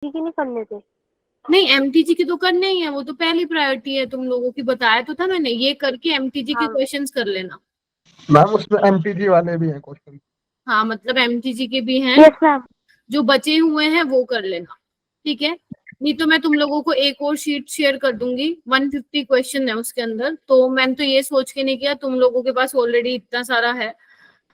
की नहीं करने थे? नहीं, एमटीजी की तो करने ही है, वो तो पहली प्रायोरिटी है तुम लोगों की, बताया तो था मैंने। ये करके एमटीजी के हाँ क्वेश्चंस कर लेना। मैम उसमें एमटीजी वाले भी हैं क्वेश्चन। हाँ, मतलब एमटीजी के भी हैं, यस मैम। जो बचे हुए हैं वो कर लेना, ठीक है। नहीं तो मैं तुम लोगों को एक और शीट शेयर कर दूंगी, 150 क्वेश्चन है उसके अंदर। तो मैंने तो ये सोच के नहीं किया, तुम लोगों के पास ऑलरेडी इतना सारा है,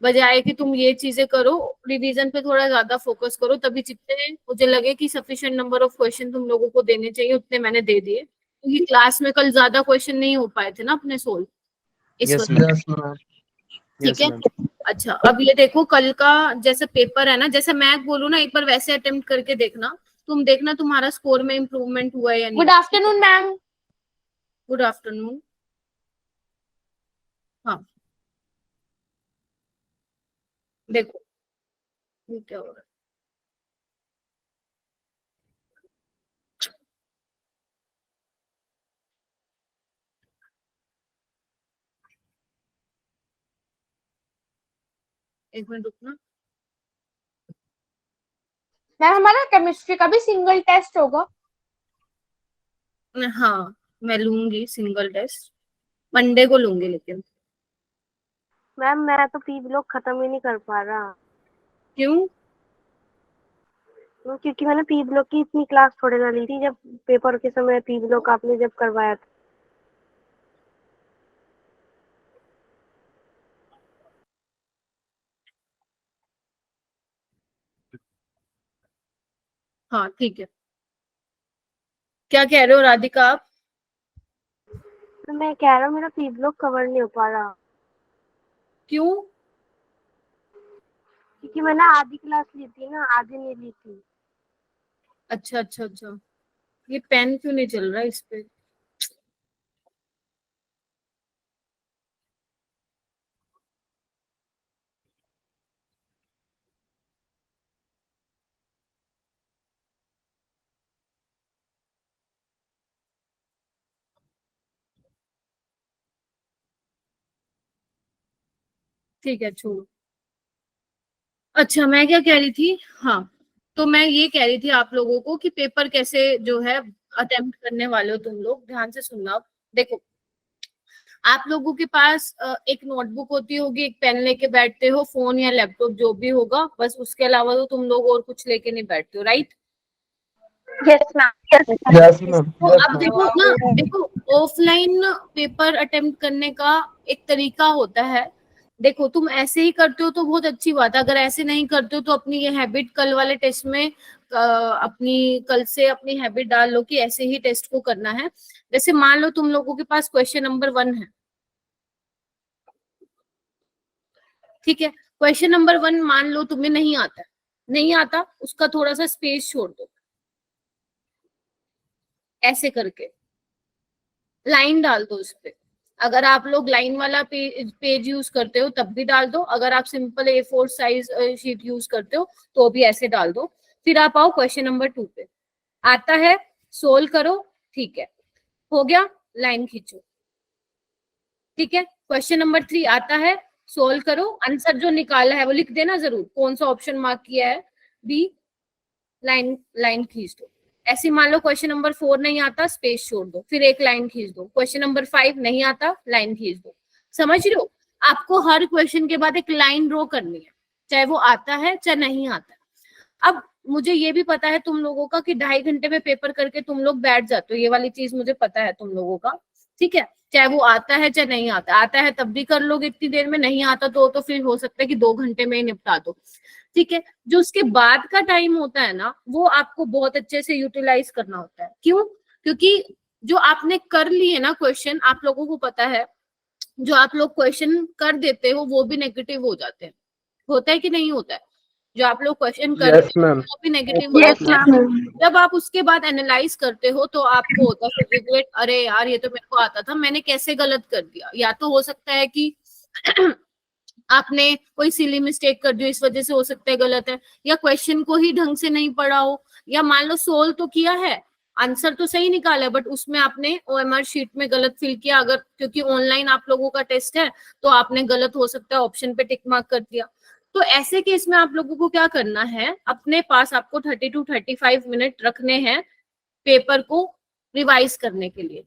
बजाय कि तुम ये चीजें करो, रिवीजन पे थोड़ा ज्यादा फोकस करो, तभी जितने मुझे लगे कि सफिशिएंट नंबर ऑफ क्वेश्चन तुम लोगों को देने चाहिए उतने मैंने दे दिए, क्योंकि क्लास में कल ज्यादा क्वेश्चन नहीं हो पाए थे ना अपने सोल्व इस यस वजह। मैम। Yes ma'am. ठीक यस है। मैम। अच्छा, अब ये देखो, कल का जैसे पेपर है ना, जैसे मैं बोलूँ ना, एक बार वैसे अटेम्प्ट करके देखना, तुम देखना तुम्हारा स्कोर में इम्प्रूवमेंट हुआ है या नहीं। Good afternoon ma'am. Good afternoon. हाँ, देखो ये क्या हो रहा है। एक मिनट रुकना। मैम हमारा केमिस्ट्री का भी सिंगल टेस्ट होगा? हाँ, मैं लूंगी सिंगल टेस्ट, मंडे को लूंगी लेकिन। मैम मैं तो पी ब्लॉक खत्म ही नहीं कर पा रहा। क्यों? क्योंकि मैंने पी ब्लॉक की इतनी क्लास थोड़े ना ली थी जब पेपर के समय पी ब्लॉक आपने जब करवाया था। हाँ ठीक है। क्या कह रहे हो राधिका आप? तो मैं कह रहा हूँ मेरा पी ब्लॉक कवर नहीं हो पा रहा, क्यों? क्योंकि मैंने आधी क्लास ली थी ना, आधी नहीं ली थी। अच्छा अच्छा अच्छा, ये पेन क्यों नहीं चल रहा इस पे? ठीक है, छोड़ो। अच्छा, मैं क्या कह रही थी, हाँ, तो मैं ये कह रही थी आप लोगों को कि पेपर कैसे जो है अटेम्प्ट करने वाले हो तुम लोग, ध्यान से सुनना। अब देखो, आप लोगों के पास एक नोटबुक होती होगी, एक पेन लेके बैठते हो, फोन या लैपटॉप जो भी होगा, बस उसके अलावा तो तुम लोग और कुछ लेके नहीं बैठते हो, right? Yes ma'am. Yes ma'am. तो यस अब मैम। देखो ना, देखो, ऑफलाइन पेपर अटेम्प्ट करने का एक तरीका होता है। देखो, तुम ऐसे ही करते हो तो बहुत अच्छी बात है, अगर ऐसे नहीं करते हो तो अपनी ये हैबिट कल वाले टेस्ट में अपनी कल से अपनी हैबिट डाल लो कि ऐसे ही टेस्ट को करना है। जैसे मान लो तुम लोगों के पास क्वेश्चन नंबर 1 है, ठीक है। क्वेश्चन नंबर 1 मान लो तुम्हें नहीं आता, नहीं आता, उसका थोड़ा सा स्पेस छोड़ दो, ऐसे करके लाइन डाल दो उस पे। अगर आप लोग लाइन वाला पेज यूज करते हो तब भी डाल दो, अगर आप simple A4 size sheet use करते हो तो भी ऐसे डाल दो। फिर आप आओ क्वेश्चन नंबर 2 पे, आता है सोल्व करो, ठीक है, हो गया, लाइन खींचो, ठीक है। क्वेश्चन नंबर 3 आता है, सोल्व करो, आंसर जो निकाला है वो लिख देना जरूर, कौन सा ऑप्शन मार्क किया है, बी, लाइन लाइन खींच दो। ऐसे मान लो क्वेश्चन नंबर 4 नहीं आता, स्पेस छोड़ दो, फिर एक लाइन खींच दो। क्वेश्चन नंबर 5 नहीं आता, लाइन खींच दो। समझ रहे हो? आपको हर क्वेश्चन के बाद एक लाइन ड्रॉ करनी है, चाहे वो आता है चाहे नहीं आता है। अब मुझे ये भी पता है तुम लोगों का कि 2.5 घंटे में पेपर करके तुम लोग बैठ जाते हो, ये वाली चीज मुझे पता है तुम लोगों का, ठीक है। चाहे वो आता है चाहे नहीं आता, आता है तब भी कर लोगे इतनी देर में, नहीं आता तो फिर हो सकता है कि 2 घंटे में ही निपटा दो, ठीक है। जो उसके बाद का टाइम होता है ना, वो आपको बहुत अच्छे से यूटिलाइज करना होता है। क्यों? क्योंकि जो आपने कर लिए ना क्वेश्चन, आप लोगों को पता है जो आप लोग क्वेश्चन कर देते हो वो भी नेगेटिव हो जाते हैं, होता है कि नहीं होता है? जो आप लोग क्वेश्चन करते यस हो मैम। वो भी नेगेटिव हो यस जाते हैं। मैम। जब आप उसके बाद एनालाइज करते हो तो आपको होता है फिर रिग्रेट, अरे यार ये तो मेरे को आता था, मैंने कैसे गलत कर दिया। या तो हो सकता है कि आपने कोई सिली मिस्टेक कर दी, इस वजह से हो सकता है गलत है, या क्वेश्चन को ही ढंग से नहीं पढ़ा हो, या मान लो सोल्व तो किया है, आंसर तो सही निकाला है, बट उसमें आपने OMR शीट में गलत फिल किया, अगर क्योंकि ऑनलाइन आप लोगों का टेस्ट है तो आपने गलत हो सकता है ऑप्शन पे टिक मार्क कर दिया। तो ऐसे केस में आप लोगों को क्या करना है, अपने पास आपको 30 to 35 मिनट रखने हैं पेपर को रिवाइज करने के लिए,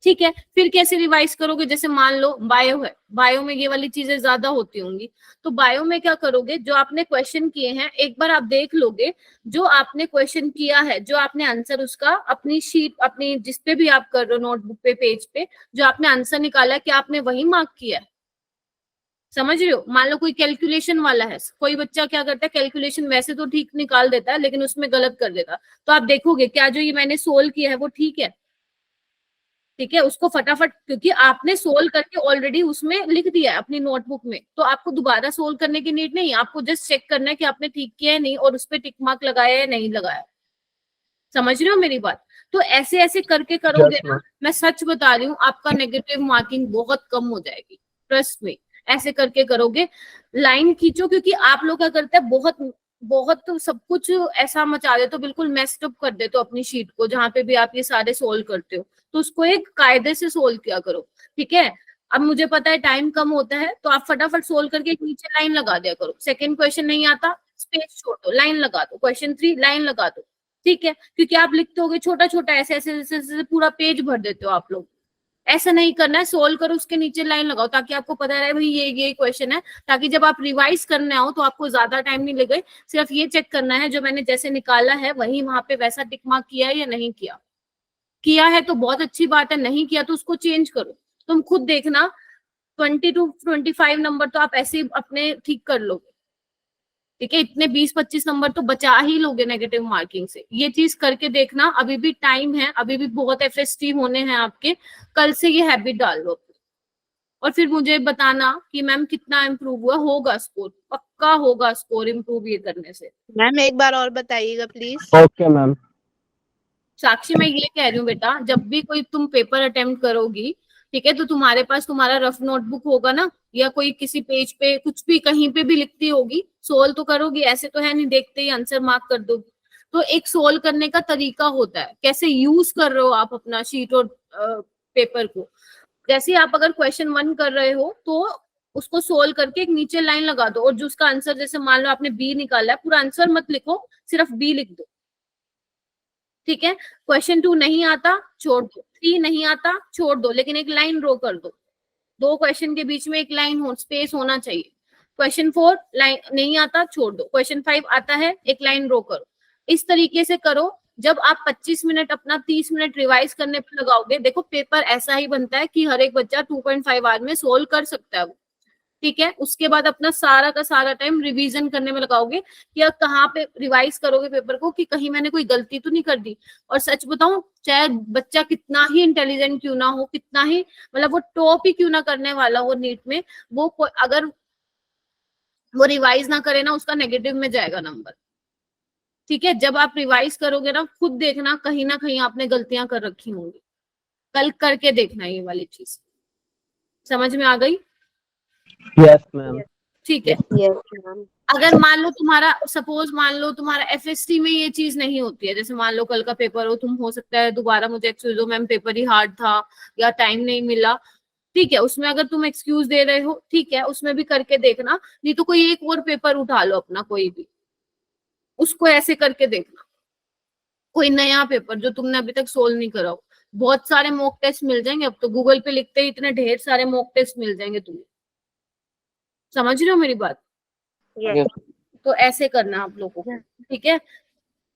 ठीक है। फिर कैसे रिवाइज करोगे, जैसे मान लो बायो है, बायो में ये वाली चीजें ज्यादा होती होंगी, तो बायो में क्या करोगे, जो आपने क्वेश्चन किए हैं एक बार आप देख लोगे, जो आपने क्वेश्चन किया है, जो आपने आंसर उसका अपनी शीट, अपनी जिस पे भी आप कर रहे हो नोटबुक पे, पेज पे जो आपने आंसर निकाला है, क्या आपने वही मार्क किया है, समझ रहे हो। मान लो कोई कैलकुलेशन वाला है, कोई बच्चा क्या करता है, कैलकुलेशन वैसे तो ठीक निकाल देता है लेकिन उसमें गलत कर देता, तो आप देखोगे क्या जो ये मैंने सोल्व किया है वो ठीक है, ठीक है, उसको फटाफट, क्योंकि आपने सोल्व करके ऑलरेडी उसमें लिख दिया है अपनी नोटबुक में, तो आपको दोबारा सोल्व करने की नीड नहीं, आपको जस्ट चेक करना है कि आपने ठीक किया है नहीं, और उस पर टिक मार्क लगाया है नहीं लगाया, समझ रहे हो मेरी बात। तो ऐसे ऐसे करके करोगे Yes, ना, ma'am. मैं सच बता रही हूँ, आपका नेगेटिव मार्किंग बहुत कम हो जाएगी, ट्रस्ट में। ऐसे करके करोगे, लाइन खींचो, क्योंकि आप लोग क्या करते हैं, बहुत बहुत तो सब कुछ ऐसा मचा देते हो, बिल्कुल मेस्ड अप कर देते हो अपनी शीट को, जहां पे भी आप ये सारे सोल्व करते हो, तो उसको एक कायदे से सोल्व किया करो, ठीक है। अब मुझे पता है टाइम कम होता है, तो आप फटाफट सोल्व करके एक नीचे लाइन लगा दिया करो, सेकंड क्वेश्चन नहीं आता स्पेस छोड़ दो, लाइन लगा दो, क्वेश्चन 3 लाइन लगा दो, ठीक है, क्योंकि आप लिखते होगे छोटा छोटा, ऐसे ऐसे ऐसे ऐसे पूरा पेज भर देते हो आप लोग, ऐसा नहीं करना है, सोल्व करो उसके नीचे लाइन लगाओ, ताकि आपको पता रहे भाई ये क्वेश्चन है, ताकि जब आप रिवाइज करने आओ तो आपको ज्यादा टाइम नहीं लगे, सिर्फ ये चेक करना है जो मैंने जैसे निकाला है वही वहां पे वैसा टिक मार्क किया है या नहीं किया, किया है तो बहुत अच्छी बात है, नहीं किया तो उसको चेंज करो, तुम खुद देखना 20 to 25 नंबर तो आप ऐसे अपने ठीक कर लोगे, ठीक है, इतने 20-25 नंबर तो बचा ही लोगे नेगेटिव मार्किंग से, ये चीज करके देखना, अभी भी टाइम है, अभी भी बहुत एफएसटी होने हैं आपके, कल से ये हैबिट डाल लो, और फिर मुझे बताना कि मैम कितना इम्प्रूव हुआ, होगा स्कोर, पक्का होगा स्कोर इम्प्रूव ये करने से। मैम एक बार और बताइएगा प्लीज। Okay, ma'am. साक्षी मैं ये कह रही हूँ बेटा, जब भी कोई तुम पेपर अटेम्प्ट करोगी, ठीक है, तो तुम्हारे पास तुम्हारा रफ नोटबुक होगा ना, या कोई किसी पेज पे कुछ भी कहीं पे भी लिखती होगी, सोल्व तो करोगी, ऐसे तो है नहीं देखते ही आंसर मार्क कर दोगी, तो एक सोल्व करने का तरीका होता है, कैसे यूज कर रहे हो आप अपना शीट और पेपर को। जैसे आप अगर क्वेश्चन 1 कर रहे हो तो उसको सोल्व करके एक नीचे लाइन लगा दो, और जो उसका आंसर, जैसे मान लो आपने बी निकाला है, पूरा आंसर मत लिखो, सिर्फ बी लिख दो, ठीक है। क्वेश्चन 2 नहीं आता छोड़ दो, 3 नहीं आता छोड़ दो, लेकिन एक लाइन ड्रॉ कर दो, 2 क्वेश्चन के बीच में एक लाइन हो, स्पेस होना चाहिए। क्वेश्चन 4 लाइन नहीं आता छोड़ दो, क्वेश्चन 5 आता है एक लाइन ड्रॉ करो, इस तरीके से करो। जब आप 25 मिनट अपना 30 मिनट रिवाइज करने पे लगाओगे, देखो पेपर ऐसा ही बनता है कि हर एक बच्चा 2.5 आवर में सोल्व कर सकता है वो, ठीक है। उसके बाद अपना सारा का सारा टाइम रिवीजन करने में लगाओगे, कि अब कहाँ पे रिवाइज करोगे पेपर को, कि कहीं मैंने कोई गलती तो नहीं कर दी। और सच बताऊं, चाहे बच्चा कितना ही इंटेलिजेंट क्यों ना हो, कितना ही मतलब वो टॉप ही क्यों ना करने वाला हो नीट में, वो अगर वो रिवाइज ना करे ना, उसका नेगेटिव में जाएगा नंबर, ठीक है। जब आप रिवाइज करोगे ना, खुद देखना कहीं ना कहीं आपने गलतियां कर रखी होंगी, कल करके देखना ये वाली चीज, समझ में आ गई, Yes, ma'am. ठीक है। Yes ma'am. अगर मान लो तुम्हारा, सपोज मान लो तुम्हारा एफएसटी में ये चीज नहीं होती है, जैसे मान लो कल का पेपर हो, तुम हो सकता है दोबारा मुझे एक्सक्यूज दो मैम पेपर ही हार्ड था या टाइम नहीं मिला, ठीक है, उसमें अगर तुम एक्सक्यूज दे रहे हो, ठीक है, उसमें भी करके देखना, नहीं तो कोई एक और पेपर उठा लो अपना कोई भी, उसको ऐसे करके देखना, कोई नया पेपर जो तुमने अभी तक सोल्व नहीं करा हो। बहुत सारे मॉक टेस्ट मिल जाएंगे, अब तो गूगल पे लिखते ही इतने ढेर सारे मॉक टेस्ट मिल जाएंगे तुम्हें, समझ रहे हो मेरी बात। यस तो ऐसे करना आप लोगों को, ठीक है।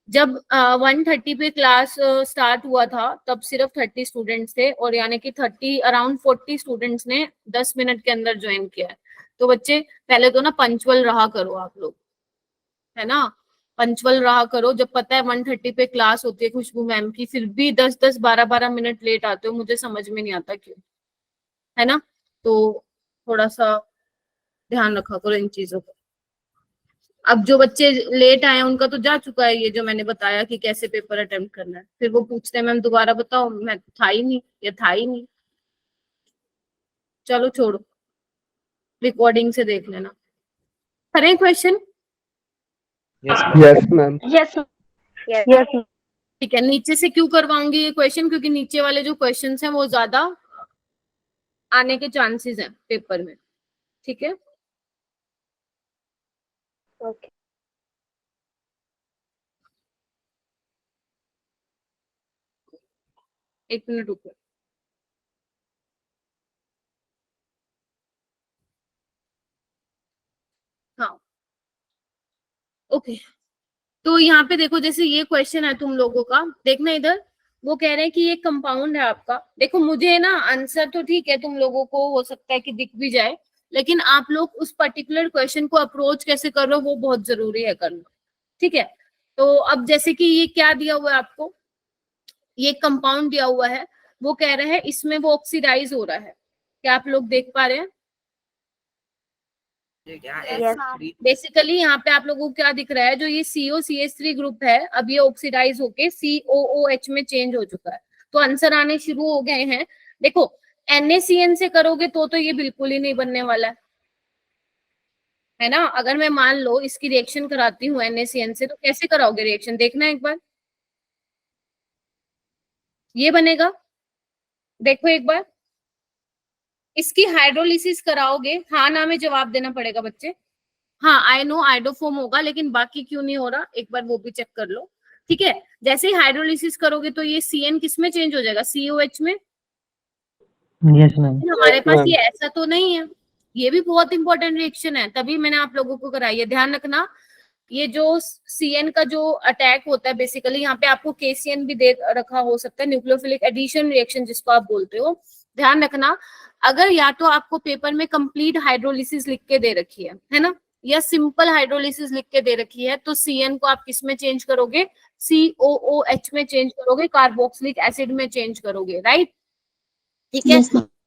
जब 1:30 पे क्लास स्टार्ट हुआ था, तब सिर्फ 30 स्टूडेंट्स थे, और यानी कि 30 अराउंड 40 स्टूडेंट्स ने 10 मिनट के अंदर ज्वाइन किया है। तो बच्चे पहले तो ना पंचुअल रहा करो आप लोग, है ना, पंचुअल रहा करो। जब पता है 1:30 पे क्लास होती है खुशबू मैम की, फिर भी 10-10 12-12 मिनट लेट आते हो, मुझे समझ में नहीं आता क्यों, है ना। तो थोड़ा सा ध्यान रखा करो इन चीजों को। अब जो बच्चे लेट आए हैं उनका तो जा चुका है ये जो मैंने बताया कि कैसे पेपर अटेम्प्ट करना है, फिर वो पूछते हैं मैम दोबारा बताओ, मैं था ही नहीं, ये था ही नहीं, चलो छोड़ो, रिकॉर्डिंग से देख लेना। करें question, Yes, ma'am. Yes yes ठीक है। नीचे से क्यों करवाऊंगी ये क्वेश्चन, क्योंकि नीचे वाले जो क्वेश्चन हैं वो ज्यादा आने के चांसेस हैं पेपर में, ठीक है। ओके। एक मिनट रुको। हाँ ओके, तो यहाँ पे देखो, जैसे ये क्वेश्चन है तुम लोगों का, देखना इधर, वो कह रहे हैं कि ये कंपाउंड है आपका। देखो मुझे ना आंसर तो ठीक है, तुम लोगों को हो सकता है कि दिख भी जाए, लेकिन आप लोग उस पर्टिकुलर क्वेश्चन को अप्रोच कैसे कर रहे हो वो बहुत जरूरी है करना, ठीक है। तो अब जैसे कि ये क्या दिया हुआ है आपको, ये कंपाउंड दिया हुआ है, वो कह रहे हैं इसमें वो ऑक्सीडाइज हो रहा है, क्या आप लोग देख पा रहे हैं? बेसिकली यहाँ पे आप लोगों को क्या दिख रहा है, जो ये COCH3 ग्रुप है, अब ये ऑक्सीडाइज होके COOH में चेंज हो चुका है। तो आंसर आने शुरू हो गए हैं। देखो NaCN से करोगे तो ये बिल्कुल ही नहीं बनने वाला है ना। अगर मैं मान लो इसकी रिएक्शन कराती हूँ NaCN से, तो कैसे कराओगे रिएक्शन, देखना एक बार, ये बनेगा, देखो एक बार। इसकी हाइड्रोलिसिस कराओगे, हाँ ना में जवाब देना पड़ेगा बच्चे। हाँ आई नो आइडोफोम होगा, लेकिन बाकी क्यों नहीं हो रहा, एक बार वो भी चेक कर लो, ठीक है। जैसे ही हाइड्रोलिसिस करोगे तो ये CN किस में चेंज हो जाएगा, COH में। Yes ma'am. हमारे पास ये ऐसा तो नहीं है, ये भी बहुत इंपॉर्टेंट रिएक्शन है, तभी मैंने आप लोगों को कराई है। ध्यान रखना, ये जो CN का जो अटैक होता है, बेसिकली यहाँ पे आपको KCN भी दे रखा हो सकता है, न्यूक्लियोफिलिक एडिशन रिएक्शन जिसको आप बोलते हो। ध्यान रखना, अगर या तो आपको पेपर में कंप्लीट हाइड्रोलिसिस लिख के दे रखी है ना, या सिंपल हाइड्रोलिसिस लिख के दे रखी है, तो CN को आप किस में चेंज करोगे, COOH में चेंज करोगे, कार्बोक्सिलिक एसिड में चेंज करोगे, राइट, ठीक है।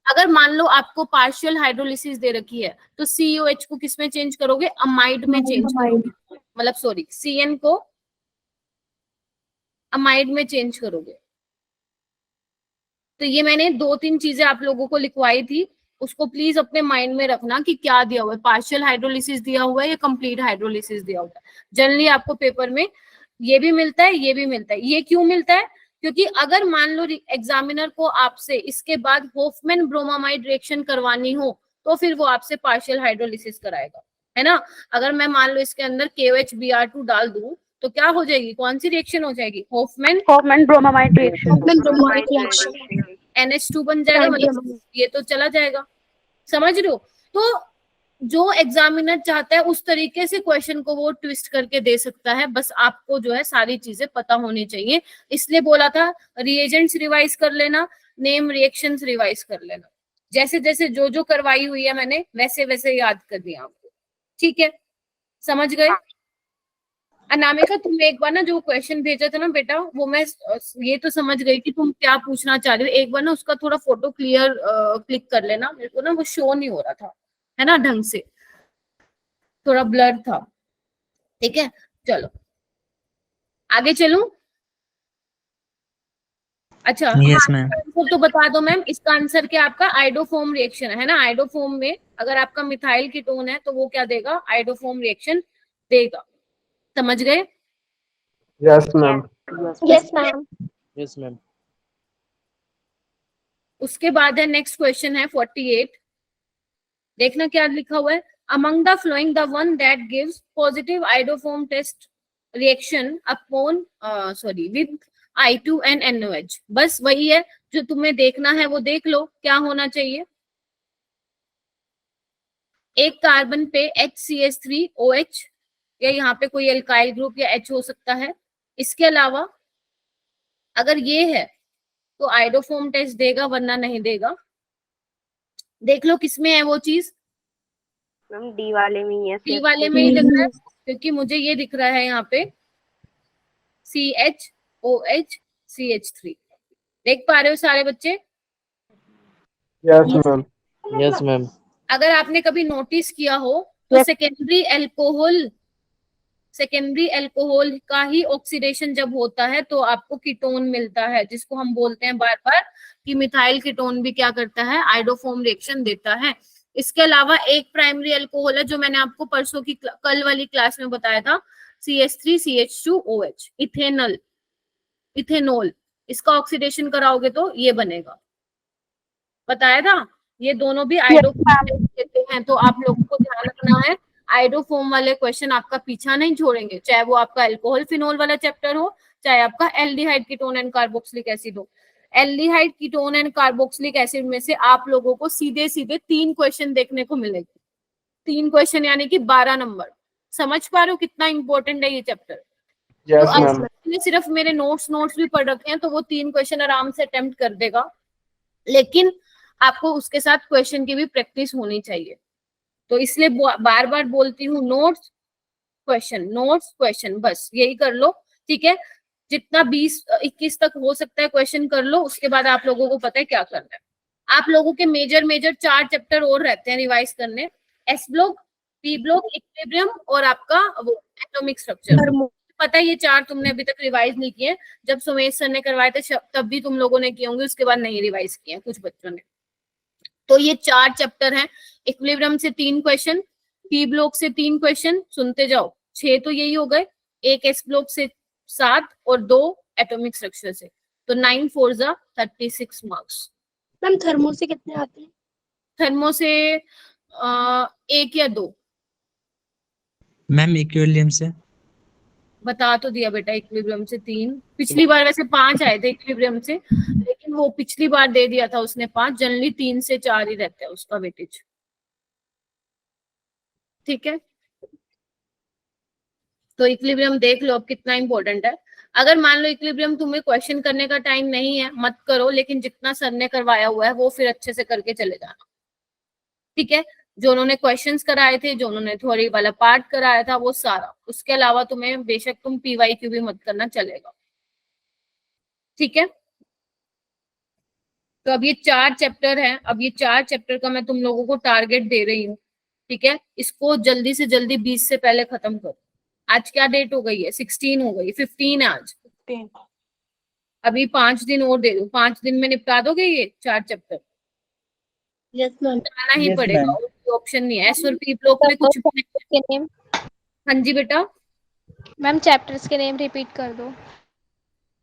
अगर मान लो आपको पार्शियल हाइड्रोलिसिस दे रखी है, तो COH को किस में चेंज करोगे, अमाइड में चेंज करोगे, मतलब सॉरी CN को अमाइड में चेंज करोगे। तो ये मैंने 2-3 चीजें आप लोगों को लिखवाई थी, उसको प्लीज अपने माइंड में रखना कि क्या दिया हुआ है, पार्शियल हाइड्रोलिसिस दिया हुआ है या कंप्लीट हाइड्रोलिसिस दिया हुआ है। जनरली आपको पेपर में ये भी मिलता है, ये भी मिलता है। ये क्यों मिलता है, क्योंकि अगर मान लो एग्जामिनर को आपसे इसके बाद होफमैन ब्रोमामाइड रिएक्शन करवानी हो, तो फिर वो आपसे पार्शियल हाइड्रोलिसिस कराएगा, है ना। अगर मैं मान लो इसके अंदर KOH-Br2 डाल दूं, तो क्या हो जाएगी, कौन सी रिएक्शन हो जाएगी, होफमैन ब्रोमामाइड रिएक्शन। NH2 बन जाएगा, मतलब ये तो चला जाएगा, समझ रहे हो। तो जो एग्जामिनर चाहता है उस तरीके से क्वेश्चन को वो ट्विस्ट करके दे सकता है, बस आपको जो है सारी चीजें पता होनी चाहिए। इसलिए बोला था रिएजेंट्स रिवाइज कर लेना, नेम रिएक्शंस रिवाइज कर लेना, जैसे जैसे जो जो करवाई हुई है मैंने वैसे वैसे याद कर दिया आपको, ठीक है, समझ गए। अनामिका तुम एक बार ना जो क्वेश्चन भेजा था ना बेटा, वो मैं ये तो समझ गई कि तुम क्या पूछना चाह रहे हो, एक बार ना उसका थोड़ा फोटो क्लियर क्लिक कर लेना, मेरे को ना वो शो नहीं हो रहा था, है ना, ढंग से, थोड़ा ब्लर था, ठीक है। चलो आगे चलूं, अच्छा यस मैम। तो बता दो मैम, इसका आंसर क्या आपका आइडोफोम रिएक्शन है ना। आइडोफोम में अगर आपका मिथाइल कीटोन है तो वो क्या देगा, आइडोफोम रिएक्शन देगा, समझ गए। Yes ma'am. Yes ma'am. Yes ma'am. उसके बाद है नेक्स्ट क्वेश्चन है 48, देखना क्या लिखा हुआ है, among the following the one that gives positive iodoform test reaction upon sorry with I2 and NOH। बस वही है जो तुम्हें देखना है, वो देख लो क्या होना चाहिए। एक कार्बन पे HCH3OH, या यहाँ पे कोई एल्काइल ग्रुप या H हो सकता है। इसके अलावा अगर ये है तो आइडोफोम टेस्ट देगा, वरना नहीं देगा। देख लो किसमें है वो चीज, मैम डी वाले में ही है, डी वाले में ही दिख रहा है, क्योंकि मुझे ये दिख रहा है यहाँ पे CHOH CH3। देख पा रहे हो सारे बच्चे? Yes ma'am. Yes ma'am. अगर आपने कभी नोटिस किया हो तो सेकेंडरी अल्कोहल का ही ऑक्सीडेशन जब होता है तो आपको कीटोन मिलता है, जिसको हम बोलते हैं बार बार कि मिथाइल कीटोन भी क्या करता है, आइडोफोम रिएक्शन देता है। इसके अलावा एक प्राइमरी अल्कोहल है जो मैंने आपको परसों की कल वाली क्लास में बताया था, CH3CH2OH, इथेनॉल। इसका ऑक्सीडेशन कराओगे तो ये बनेगा, बताया था। ये दोनों भी आइडोफोम देते हैं, तो आप लोगों को ध्यान रखना है आयोडोफोम वाले क्वेश्चन आपका पीछा नहीं छोड़ेंगे, चाहे वो आपका अल्कोहल फिनोल वाला चैप्टर हो, चाहे आपका aldehyde ketone and carboxylic acid हो। Aldehyde ketone and carboxylic acid में से आप लोगों को सीधे सीधे 3 क्वेश्चन देखने को मिलेंगे। 3 क्वेश्चन यानी कि 12 नंबर। समझ पा रहे हो कितना इंपॉर्टेंट है ये चैप्टर? Yes, तो ma'am. आपने सिर्फ मेरे नोट्स भी पढ़ रखे हैं तो वो 3 क्वेश्चन आराम से अटेम्प्ट कर देगा, लेकिन आपको उसके साथ क्वेश्चन की भी प्रैक्टिस होनी चाहिए। तो इसलिए बार बार बोलती हूँ, नोट्स क्वेश्चन, बस यही कर लो, ठीक है? जितना 20-21 तक हो सकता है क्वेश्चन कर लो, उसके बाद आप लोगों को पता है क्या करना है। आप लोगों के मेजर 4 चैप्टर और रहते हैं रिवाइज करने, S block, P block, equilibrium और आपका वो एटॉमिक स्ट्रक्चर। पता है ये 4 तुमने अभी तक रिवाइज नहीं किए, जब सुमेश सर ने करवाए थे तब भी तुम लोगों ने किए होंगे, उसके बाद नहीं रिवाइज किए कुछ बच्चों ने। तो ये 4 चैप्टर हैं। इक्विलिब्रियम से 3 क्वेश्चन, पी ब्लॉक से 3 क्वेश्चन, सुनते जाओ, 6 तो यही हो गए, एक एस ब्लॉक से 7 और 2 एटॉमिक स्ट्रक्चर से, तो 9 4 जा 36 मार्क्स। मैम थर्मो से कितने आते हैं? थर्मो से 1 या 2। मैम इक्विलिब्रियम से बता तो दिया बेटा, इक्विलिब्रियम से 3, पिछली बार वैसे 5 आए थे इक्विलिब्रियम से, लेकिन वो पिछली बार दे दिया था उसने 5, जनरली 3 से 4 ही रहता है उसका वेटेज, ठीक है? तो इक्विलिब्रियम देख लो अब कितना इंपॉर्टेंट है। अगर मान लो इक्विलिब्रियम तुम्हें क्वेश्चन करने का टाइम नहीं है, मत करो, लेकिन जितना सर ने करवाया हुआ है वो फिर अच्छे से करके चले जाना, ठीक है? जो उन्होंने क्वेश्चंस कराए थे, जो उन्होंने थ्योरी वाला पार्ट कराया था, वो सारा, उसके अलावा तुम्हें बेशक तुम पीवाईक्यू भी मत करना, चलेगा, ठीक है? तो अब ये 4 चैप्टर हैं, अब ये 4 चैप्टर का मैं तुम लोगों को टारगेट दे रही हूँ, ठीक है? इसको जल्दी से जल्दी 20 से पहले खत्म करो। आज क्या डेट हो गई है? 16 हो गई, 15 है आज। अभी 5 दिन और दे दो, 5 दिन में निपटा दोगे ये 4 चैप्टर? Yes ma'am. जाना ही पड़ेगा, कोई ऑप्शन नहीं है। एस और पी ब्लॉक में कुछ भी नहीं है। हाँ जी बेटा। मैम चैप्टर्स के नेम रिपीट कर दो।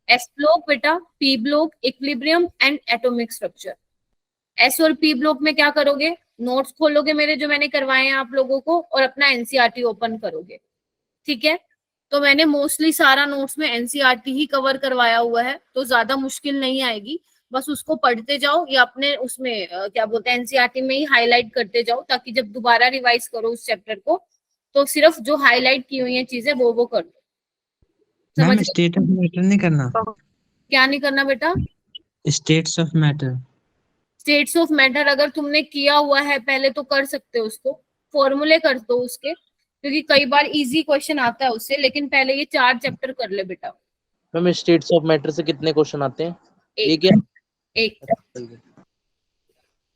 एस ब्लॉक बेटा, P block, equilibrium and atomic structure. S और पी ब्लॉक में क्या करोगे? नोट्स खोलोगे मेरे जो मैंने करवाए हैं आप लोगों को, और अपना एनसीईआरटी ओपन करोगे, ठीक है? तो मैंने मोस्टली सारा नोट्स में एनसीईआरटी ही कवर करवाया हुआ है, तो ज्यादा मुश्किल नहीं आएगी, बस उसको पढ़ते जाओ या अपने उसमें क्या बोलते हैं एनसीईआरटी में ही हाईलाइट करते जाओ, ताकि जब दोबारा रिवाइज करो उस चैप्टर को तो सिर्फ जो हाईलाइट की हुई है चीजें वो कर दो। मैम समझ? स्टेट ऑफ मैटर नहीं करना? क्या नहीं करना बेटा? States of matter. States of matter अगर तुमने किया हुआ है पहले तो कर सकते हो, उसको फॉर्मूले कर दो उसके, क्योंकि कई बार इजी क्वेश्चन आता है उससे, लेकिन पहले ये 4 चैप्टर कर ले बेटा। मैम स्टेट्स ऑफ मैटर से कितने क्वेश्चन आते हैं? एक या एक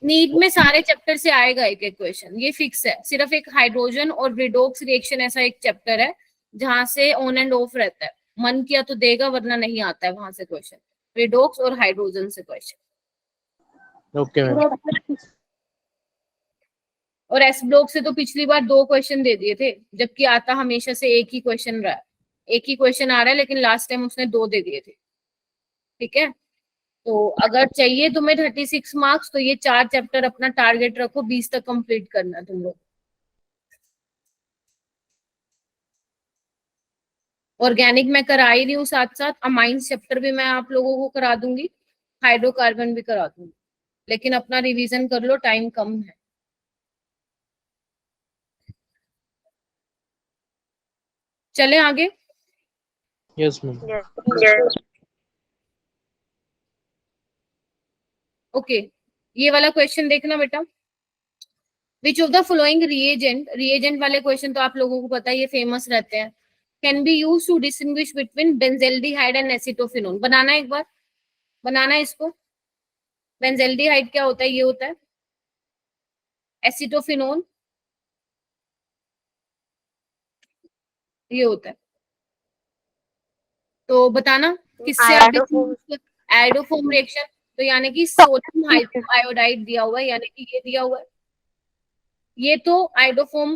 नीट में सारे चैप्टर से आएगा एक क्वेश्चन, ये फिक्स है। सिर्फ एक हाइड्रोजन और रिडोक्स रिएक्शन ऐसा एक चैप्टर है जहां से ऑन एंड ऑफ रहता है, मन किया तो देगा वरना नहीं आता है वहां से क्वेश्चन, रिडोक्स और हाइड्रोजन से क्वेश्चन। Okay ma'am. और एस ब्लॉक से तो पिछली बार 2 क्वेश्चन दे दिए थे, जबकि आता हमेशा से एक ही क्वेश्चन रहा है, एक ही क्वेश्चन आ रहा है, लेकिन लास्ट टाइम उसने 2 दे दिए थे, ठीक है? तो अगर चाहिए तुम्हें 36 मार्क्स तो ये 4 चैप्टर अपना टारगेट रखो, 20 तक कंप्लीट करना तुम लोग। ऑर्गेनिक मैं करा ही रही हूँ साथ साथ, अमाइंस चैप्टर भी मैं आप लोगों को करा दूंगी, हाइड्रोकार्बन भी करा दूंगी, लेकिन अपना रिवीजन कर लो, टाइम कम है। चले आगे। Yes ma'am. ओके, ये वाला क्वेश्चन देखना बेटा, विच ऑफ द फॉलोइंग रिएजेंट वाले क्वेश्चन तो आप लोगों को पता है, ये फेमस रहते हैं। Can be use to distinguish between benzaldehyde and acetophenone. बनाना एक बार, बनाना इसको। बेंजेल्डिहाइड क्या होता है? ये होता है। एसीटोफिनोन ये होता है। तो बताना किससे आप आयोडोफोम रिएक्शन, तो यानी कि सोडियम आयोडाइड दिया हुआ है, यानी कि ये दिया हुआ है, ये तो आयोडोफोम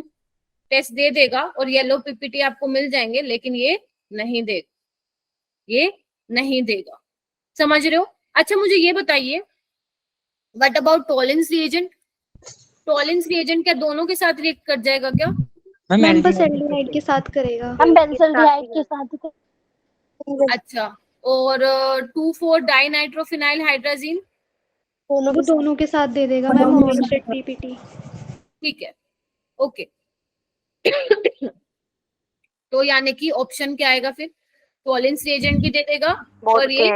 टेस्ट दे देगा और येलो पीपीटी आपको मिल जाएंगे, लेकिन ये नहीं देगा, ये नहीं देगा। समझ रहे हो? अच्छा मुझे ये बताइए, व्हाट अबाउट टॉलिंस रिएजेंट? टॉलिंस रिएजेंट क्या दोनों के साथ रिएक्ट कर जाएगा क्या? मैम मैम बस एल्डिहाइड एल्डिहाइड के साथ करेगा। मैम बेंजल्डिहाइड के साथ अच्छा, और 2,4 डाइनाइट्रोफिनाइल हाइड्राजीन, वो दोनों के साथ दे देगा मैम, ओमेस्टेट पीपीटी। ठीक है, ओके। तो यानी कि ऑप्शन क्या आएगा फिर? टॉलिंस रिएजेंट भी दे देगा और ये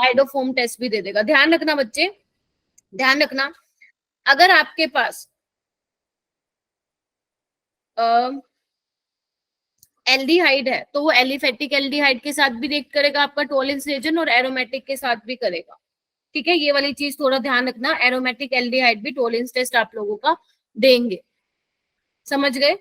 आइडोफोम टेस्ट भी दे देगा। ध्यान रखना बच्चे, ध्यान रखना, अगर आपके पास एल्डिहाइड है तो वो एलिफेटिक एल्डिहाइड के साथ भी रिएक्ट करेगा आपका टॉलिंस रिएजेंट, और एरोमेटिक के साथ भी करेगा। ठीक है, ये वाली चीज थोड़ा ध्यान रखना, एरोमेटिक एल्डिहाइड भी टॉलिंस टेस्ट आप लोगों का देंगे। समझ गए?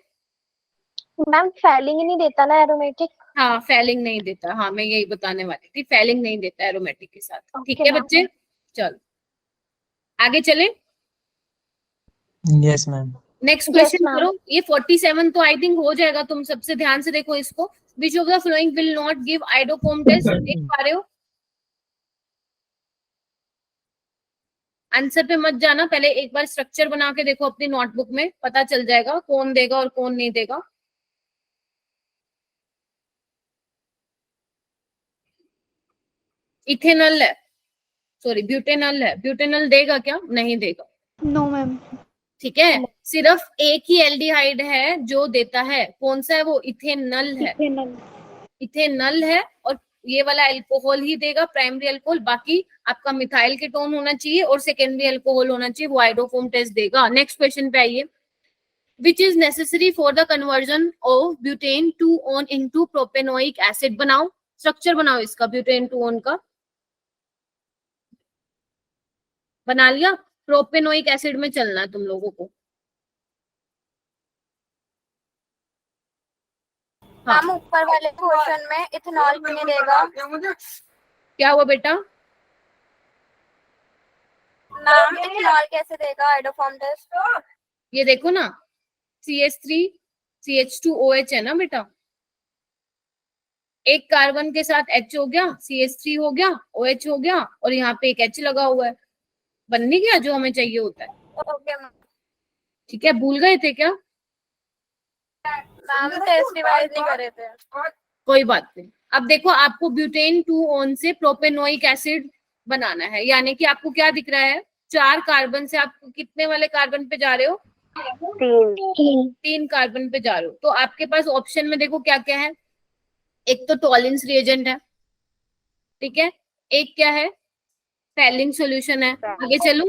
मैम फैलिंग ही नहीं देता ना एरोमेटिक। हाँ, फैलिंग नहीं देता, हाँ मैं यही बताने वाली थी, फैलिंग नहीं देता एरोमेटिक के साथ। ठीक है बच्चे, चलो आगे चले। Yes ma'am. Next Yes, question ma'am. करो। ये 47 तो आई थिंक हो जाएगा, तुम सबसे ध्यान से देखो इसको। Which of the following will not give iodoform test? देख पा रहे हो? आंसर पे मत जाना, पहले एक बार स्ट्रक्चर बना के देखो अपनी नोटबुक में, पता चल जाएगा कौन देगा और कौन नहीं देगा। इथेनॉल है, सॉरी ब्यूटेनॉल है, ब्यूटेनॉल देगा क्या? नहीं देगा। No ma'am. ठीक है, सिर्फ एक ही एल्डिहाइड है जो देता है, कौन सा है वो? इथेनॉल है, इथेनॉल है, और ये वाला अल्कोहल ही देगा, प्राइमरी अल्कोहल। बाकी आपका मिथाइल कीटोन होना चाहिए और सेकेंडरी अल्कोहल होना चाहिए, वो आइडोफोम टेस्ट देगा। नेक्स्ट क्वेश्चन पे आइए। Which is necessary for the conversion of butane 2-on into propanoic acid? बनाओ, स्ट्रक्चर बनाओ इसका, ब्यूटेन 2-on का बना लिया। प्रोपेनोइक एसिड में चलना है तुम लोगों को। हाँ, मैम ऊपर वाले क्वेश्चन में इथेनॉल क्यों नहीं देगा? क्या हुआ बेटा? मैम इथेनॉल कैसे देगा आइडोफॉर्म टेस्ट? ये देखो ना, CH3 CH2OH है ना बेटा, एक कार्बन के साथ H हो गया, CH3 हो गया, OH हो गया, और यहाँ पे एक H लगा हुआ है, बन नहीं गया जो हमें चाहिए होता है। Okay ma'am. ठीक है, भूल गए थे क्या? मैम टेस्ट रिवाइज नहीं करे थे। कोई बात नहीं। अब देखो, आपको ब्यूटेन 2-on से प्रोपेनोइक एसिड बनाना है, यानी कि आपको क्या दिख रहा है? 4 कार्बन से आप कितने वाले कार्बन पे जा रहे हो? 3 कार्बन पे जा रहे हो। तो आपके पास ऑप्शन में देखो क्या क्या है। एक तो टॉलिंस रिएजेंट है, ठीक है, एक क्या है? फैलिंग सॉल्यूशन है। आगे चलूं?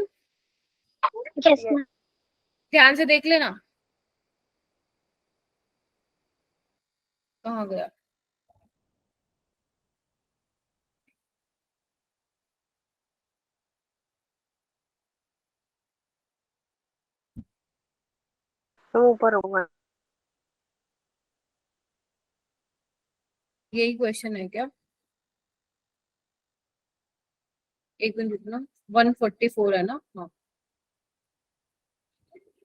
Yes ma'am. ध्यान से देख लेना, कहाँ गया? तो ऊपर होगा। यही क्वेश्चन है क्या? एक मिनट रुकना, 144 है ना? हाँ,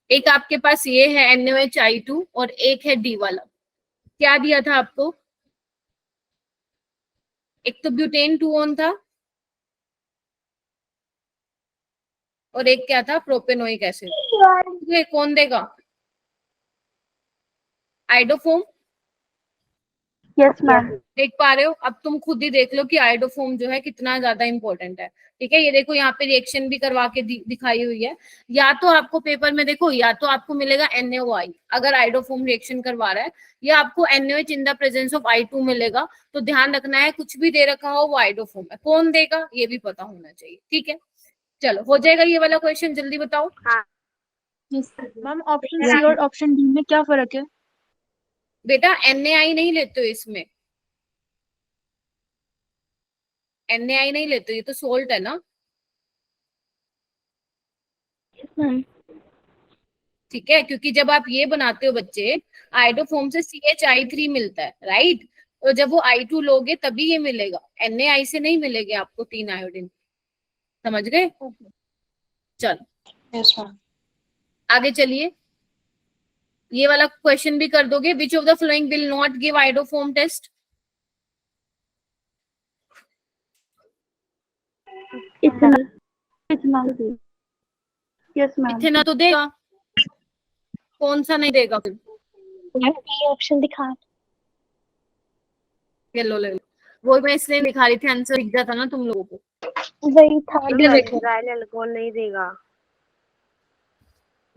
एक आपके पास ये है NaOH और एक है D वाला। क्या दिया था आपको? एक तो ब्यूटेन 2-on था और एक क्या था? Propanoic acid. ये कौन देगा? आइडोफोम। Yes ma'am. देख पा रहे हो? अब तुम खुद ही देख लो कि आइडोफोम जो है कितना ज्यादा इंपॉर्टेंट है। ठीक है, ये देखो यहाँ पे रिएक्शन भी करवा के दिखाई हुई है। या तो आपको पेपर में देखो, या तो आपको मिलेगा NaOI अगर आइडोफोम रिएक्शन करवा रहा है, या आपको NaOH in the presence of I2 मिलेगा। तो ध्यान रखना है, कुछ भी दे रखा हो वो आइडोफोम है, कौन देगा ये भी पता होना चाहिए। ठीक है, चलो हो जाएगा ये वाला क्वेश्चन, जल्दी बताओ। मैम ऑप्शन सी और ऑप्शन डी में क्या फर्क है? बेटा NaI नहीं लेते हो इसमें, NaI नहीं लेते, ये तो सोल्ट है ना। ठीक है, क्योंकि जब आप ये बनाते हो बच्चे, आइडोफोम से CH3 मिलता है, राइट? तो जब वो I2 लोगे तभी ये मिलेगा, NaI से नहीं मिलेगा आपको 3 आयोडीन। समझ गए? चलो यस मैम। आगे चलिए, ये वाला क्वेश्चन भी कर दोगे। Which of the following will not give iodoform test? Yes ma'am. Ethanol तो देगा, कौन सा नहीं देगा? मैम बी ऑप्शन दिखा। येलो ले लो। वो मैं इसलिए दिखा रही थी, आंसर दिख जाता ना तुम लोगों को। वही था। इधर देखो, बेंजाइल अल्कोहल नहीं देगा,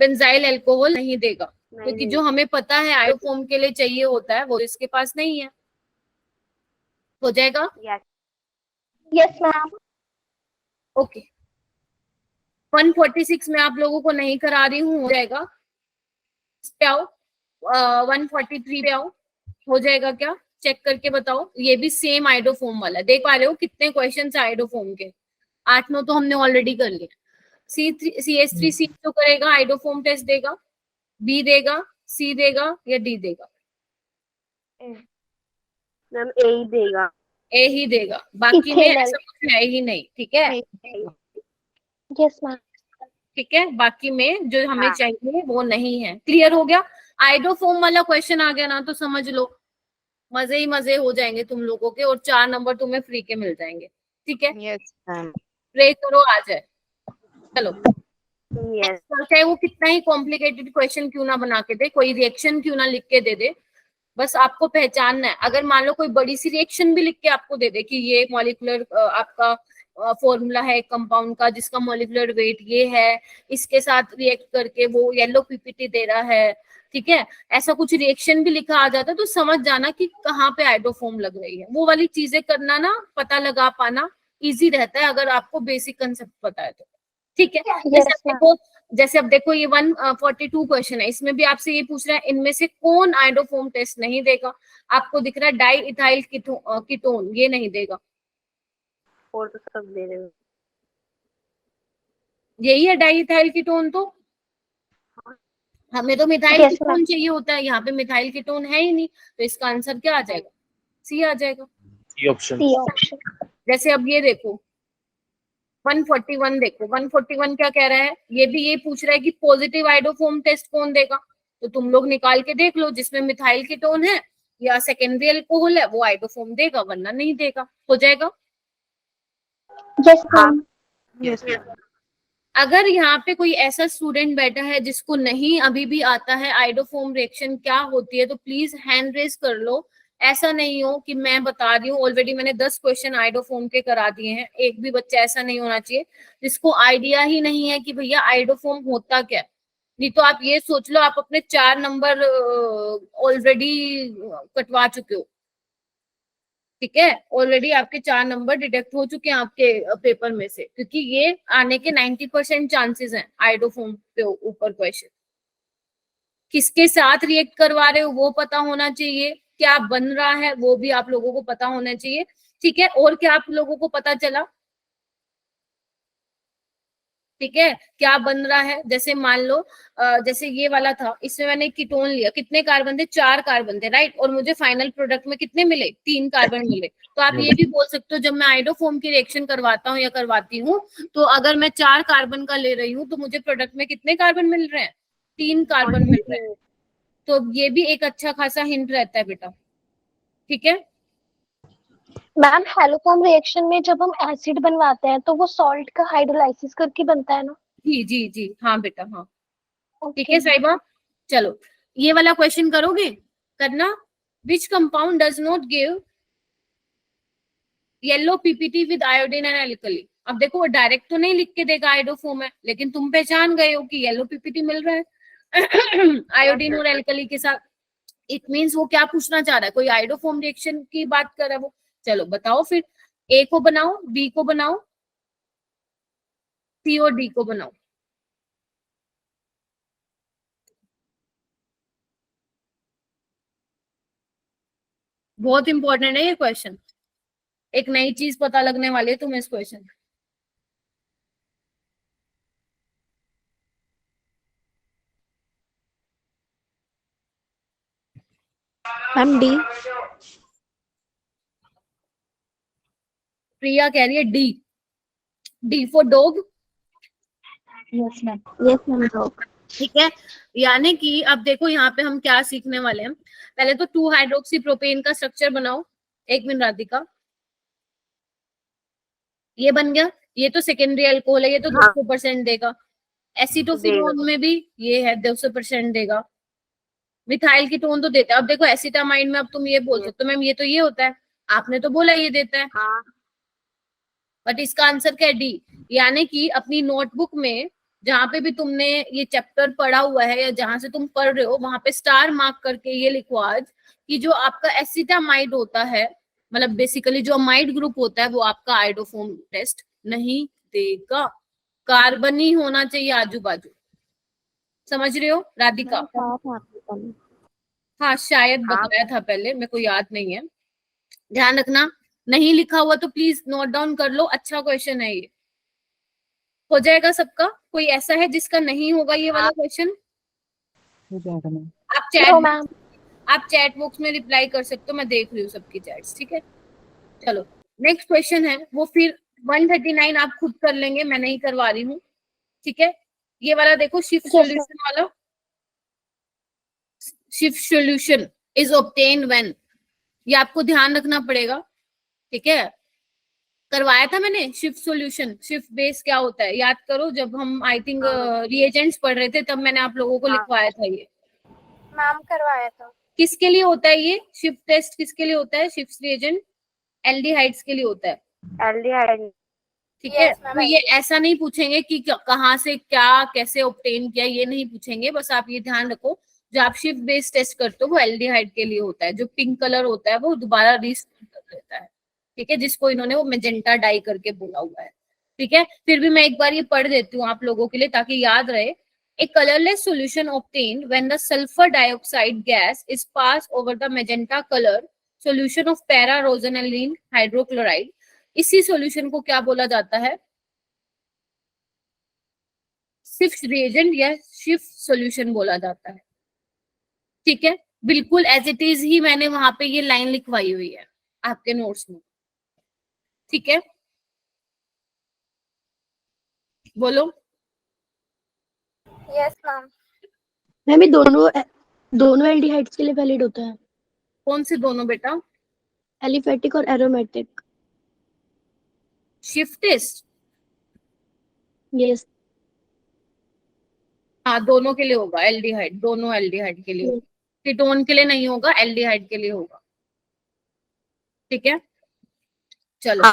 बेंजाइल अल्कोहल नहीं देगा, नहीं क्योंकि देगा। जो हमें पता है आयोफोम के लिए चाहिए होता है वो इसके पास नहीं है। हो जाएगा? Yes yes ma'am. ओके। 146 में आप लोगों को नहीं करा रही हूँ, हो जाएगा। इस पे आओ, 143 पे आओ, हो जाएगा क्या? चेक करके बताओ। ये भी सेम आइडोफोम वाला, देख पा रहे हो कितने क्वेश्चन आइडोफोम के? 8-9 तो हमने ऑलरेडी कर लिए। CH3C तो करेगा, आइडोफोम टेस्ट देगा, बी देगा, सी देगा या डी देगा? मैम ए ही देगा। ए ही देगा, बाकी में इथेनॉल। ऐसा कुछ है ही नहीं, ठीक है? Yes ma'am. ठीक है, बाकी में जो हमें हाँ। चाहिए वो नहीं है। क्लियर हो गया? आइडोफोम वाला क्वेश्चन आ गया ना तो समझ लो मजे ही मजे हो जाएंगे तुम लोगों के, और 4 नंबर तुम्हें फ्री के मिल जाएंगे। ठीक है, यस मैम। प्रे करो आ जाए। चलो, यस चाहे वो कितना ही कॉम्प्लिकेटेड क्वेश्चन क्यों ना बना के दे, कोई रिएक्शन क्यों ना लिख के दे दे, बस आपको पहचानना है। अगर मान लो कोई बड़ी सी रिएक्शन भी लिख के आपको दे दे कि ये मॉलिक्यूलर आपका फॉर्मूला है कंपाउंड का जिसका मॉलिक्यूलर वेट ये है, इसके साथ रिएक्ट करके वो येलो पीपीटी दे रहा है, ठीक है, ऐसा कुछ रिएक्शन भी लिखा आ जाता है तो समझ जाना कि कहाँ पे आइडोफोम लग रही है। वो वाली चीजें करना ना, पता लगा पाना इजी रहता है अगर आपको बेसिक कंसेप्ट पता है तो। ठीक है, जैसे अब देखो ये 142 क्वेश्चन है, इसमें भी आपसे ये पूछ रहा है इनमें से कौन आइडोफोम टेस्ट नहीं देगा? आपको दिख रहा है डाई इथाइल कीटोन, ये नहीं देगा। और तो सब दे रहे हो। यही है डाई इथाइल कीटोन, तो हमें तो मिथाइल Yes, कीटोन चाहिए होता है, यहाँ पे मिथाइल कीटोन है ही नहीं, तो इसका आंसर क्या आ जाएगा? सी आ जाएगा। C option. C option. जैसे अब ये देखो 141 देखो, 141 क्या कह रहा है? ये भी ये पूछ रहा है कि पॉजिटिव आइडोफोम टेस्ट कौन देगा? तो तुम लोग निकाल के देख लो, जिसमें मिथाइल कीटोन है या सेकेंडरी अल्कोहल है वो आइडोफोम देगा, वरना नहीं देगा। हो जाएगा? Yes ma'am. यस। अगर यहाँ पे कोई ऐसा स्टूडेंट बैठा है जिसको नहीं अभी भी आता है आइडोफोम रिएक्शन क्या होती है, तो प्लीज हैंड रेज कर लो। ऐसा नहीं हो कि मैं बता रही हूँ, ऑलरेडी मैंने 10 क्वेश्चन आइडोफोम के करा दिए हैं, एक भी बच्चा ऐसा नहीं होना चाहिए जिसको आइडिया ही नहीं है कि भैया आइडोफोम होता क्या है। नहीं तो आप ये सोच लो आप अपने 4 नंबर ऑलरेडी कटवा चुके हो। ठीक है, ऑलरेडी आपके 4 नंबर डिडक्ट हो चुके हैं आपके पेपर में से, क्योंकि ये आने के 90% चांसेस हैं आइडोफोम पे ऊपर क्वेश्चन। किसके साथ रिएक्ट करवा रहे हो वो पता होना चाहिए, क्या बन रहा है वो भी आप लोगों को पता होना चाहिए। ठीक है, और क्या आप लोगों को पता चला? ठीक है, क्या बन रहा है? जैसे मान लो जैसे ये वाला था, इसमें मैंने कीटोन लिया, कितने कार्बन थे? 4 कार्बन थे, राइट, और मुझे फाइनल प्रोडक्ट में कितने मिले? 3 कार्बन मिले। तो आप ये भी बोल सकते हो जब मैं आइडोफोम की रिएक्शन करवाता हूँ या करवाती हूँ, तो अगर मैं 4 कार्बन का ले रही हूँ तो मुझे प्रोडक्ट में कितने कार्बन मिल रहे हैं? 3 कार्बन मिल रहे हैं। तो ये भी एक अच्छा खासा हिंट रहता है बेटा। ठीक है, मैम हेलोफॉर्म रिएक्शन में जब हम एसिड बनवाते हैं तो वो सॉल्ट का हाइड्रोलाइसिस करके बनता है ना? जी जी जी, हाँ बेटा, हाँ। ठीक Okay. है साहिबा, चलो ये वाला क्वेश्चन करोगे? करना। Which compound does not give yellow PPT with iodine and alkali? अब देखो वो डायरेक्ट तो नहीं लिख के देगा आइडोफोम है, लेकिन तुम पहचान गए हो कि येलो पीपीटी मिल रहा है आयोडीन और एल्कली के साथ। इट मीन्स वो क्या पूछना चाह रहा है? कोई आइडोफोम रिएक्शन की बात कर रहा है वो। चलो बताओ फिर, ए को बनाओ, बी को बनाओ, सी और डी को बनाओ। बहुत इंपॉर्टेंट है ये क्वेश्चन, एक नई चीज पता लगने वाली है तुम्हें इस क्वेश्चन। Ma'am D. प्रिया कह रही है D. D for dog. Yes ma'am. Yes ma'am dog. ठीक है, यानी कि अब देखो यहाँ पे हम क्या सीखने वाले हैं। पहले तो 2 हाइड्रोक्सी प्रोपेन का स्ट्रक्चर बनाओ। 1 मिनट राधिका, ये बन गया। ये तो सेकेंडरी अल्कोहल है, ये तो 200% देगा। एसिटोफिनोन में भी ये है 200% देगा। मिथाइल कीटोन तो देता है। अब देखो एसिटामाइड में अब तुम ये बोल सकते हो मैम ये तो ये होता है, आपने तो बोला ये देता है, हाँ बट इसका आंसर क्या है? डी। यानी कि अपनी नोटबुक में जहां पे भी तुमने ये चैप्टर पढ़ा हुआ है या जहां से तुम पढ़ रहे हो वहां पे स्टार मार्क करके ये लिखो आज कि जो आपका एसिटामाइड होता है, मतलब बेसिकली जो अमाइड ग्रुप होता है वो आपका आइडोफोम टेस्ट नहीं देगा। कार्बन ही होना चाहिए आजू बाजू। समझ रहे हो राधिका? हाँ शायद बताया था पहले, मेरे को याद नहीं है। ध्यान रखना, नहीं लिखा हुआ तो प्लीज नोट डाउन कर लो, अच्छा क्वेश्चन है ये। हो जाएगा सबका? कोई ऐसा है जिसका नहीं होगा ये वाला क्वेश्चन? आप चैट बॉक्स में रिप्लाई कर सकते हो, मैं देख रही हूँ सबकी चैट्स, ठीक है। चलो नेक्स्ट क्वेश्चन है वो फिर 139 आप खुद कर लेंगे, मैं नहीं करवा रही हूँ, ठीक है। ये वाला देखो, शिफ्ट सॉल्यूशन वाला। Shift solution is obtain when, ये आपको ध्यान रखना पड़ेगा, ठीक है। करवाया था मैंने शिफ्ट सॉल्यूशन, शिफ्ट बेस क्या होता है याद करो, जब हम आई थिंक रिएजेंट्स पढ़ रहे थे तब मैंने आप लोगों को लिखवाया था ये। मैम करवाया था। किसके लिए होता है ये शिफ्ट टेस्ट? किसके लिए होता है शिफ्ट रिएजेंट? एल्डिहाइड्स के लिए होता है, एल्डिहाइड। ठीक है। तो ये ऐसा नहीं पूछेंगे कि कहाँ से क्या कैसे ऑब्टेन किया, ये नहीं पूछेंगे, बस आप ये ध्यान रखो जो आप शिफ्ट बेस्ड टेस्ट करते हो वो एल्डिहाइड के लिए होता है। जो पिंक कलर होता है वो दोबारा रीस्टार्ट कर देता है, ठीक है, जिसको इन्होंने वो मेजेंटा डाई करके बोला हुआ है, ठीक है। फिर भी मैं एक बार ये पढ़ देती हूँ आप लोगों के लिए ताकि याद रहे। A colorless solution obtained when the sulfur dioxide gas is passed over the magenta color solution of para-rosanilene hydrochloride. इसी solution को क्या बोला जाता है? शिफ्ट रिएजेंट या शिफ्ट सॉल्यूशन बोला जाता है, ठीक है। बिल्कुल एज इट इज ही मैंने वहां पे ये लाइन लिखवाई हुई है आपके नोट्स में, ठीक है। बोलो। Yes ma'am. मैम ये दोनों एल्डिहाइड्स के लिए वैलिड होता है, कौन से दोनों बेटा? एलिफेटिक और एरोमेटिक। Shift test? यस। हाँ दोनों के लिए होगा, एल्डिहाइड दोनों एल्डिहाइड के लिए होगा, कीटोन के लिए नहीं होगा, एल्डिहाइड के लिए होगा, ठीक है। चलो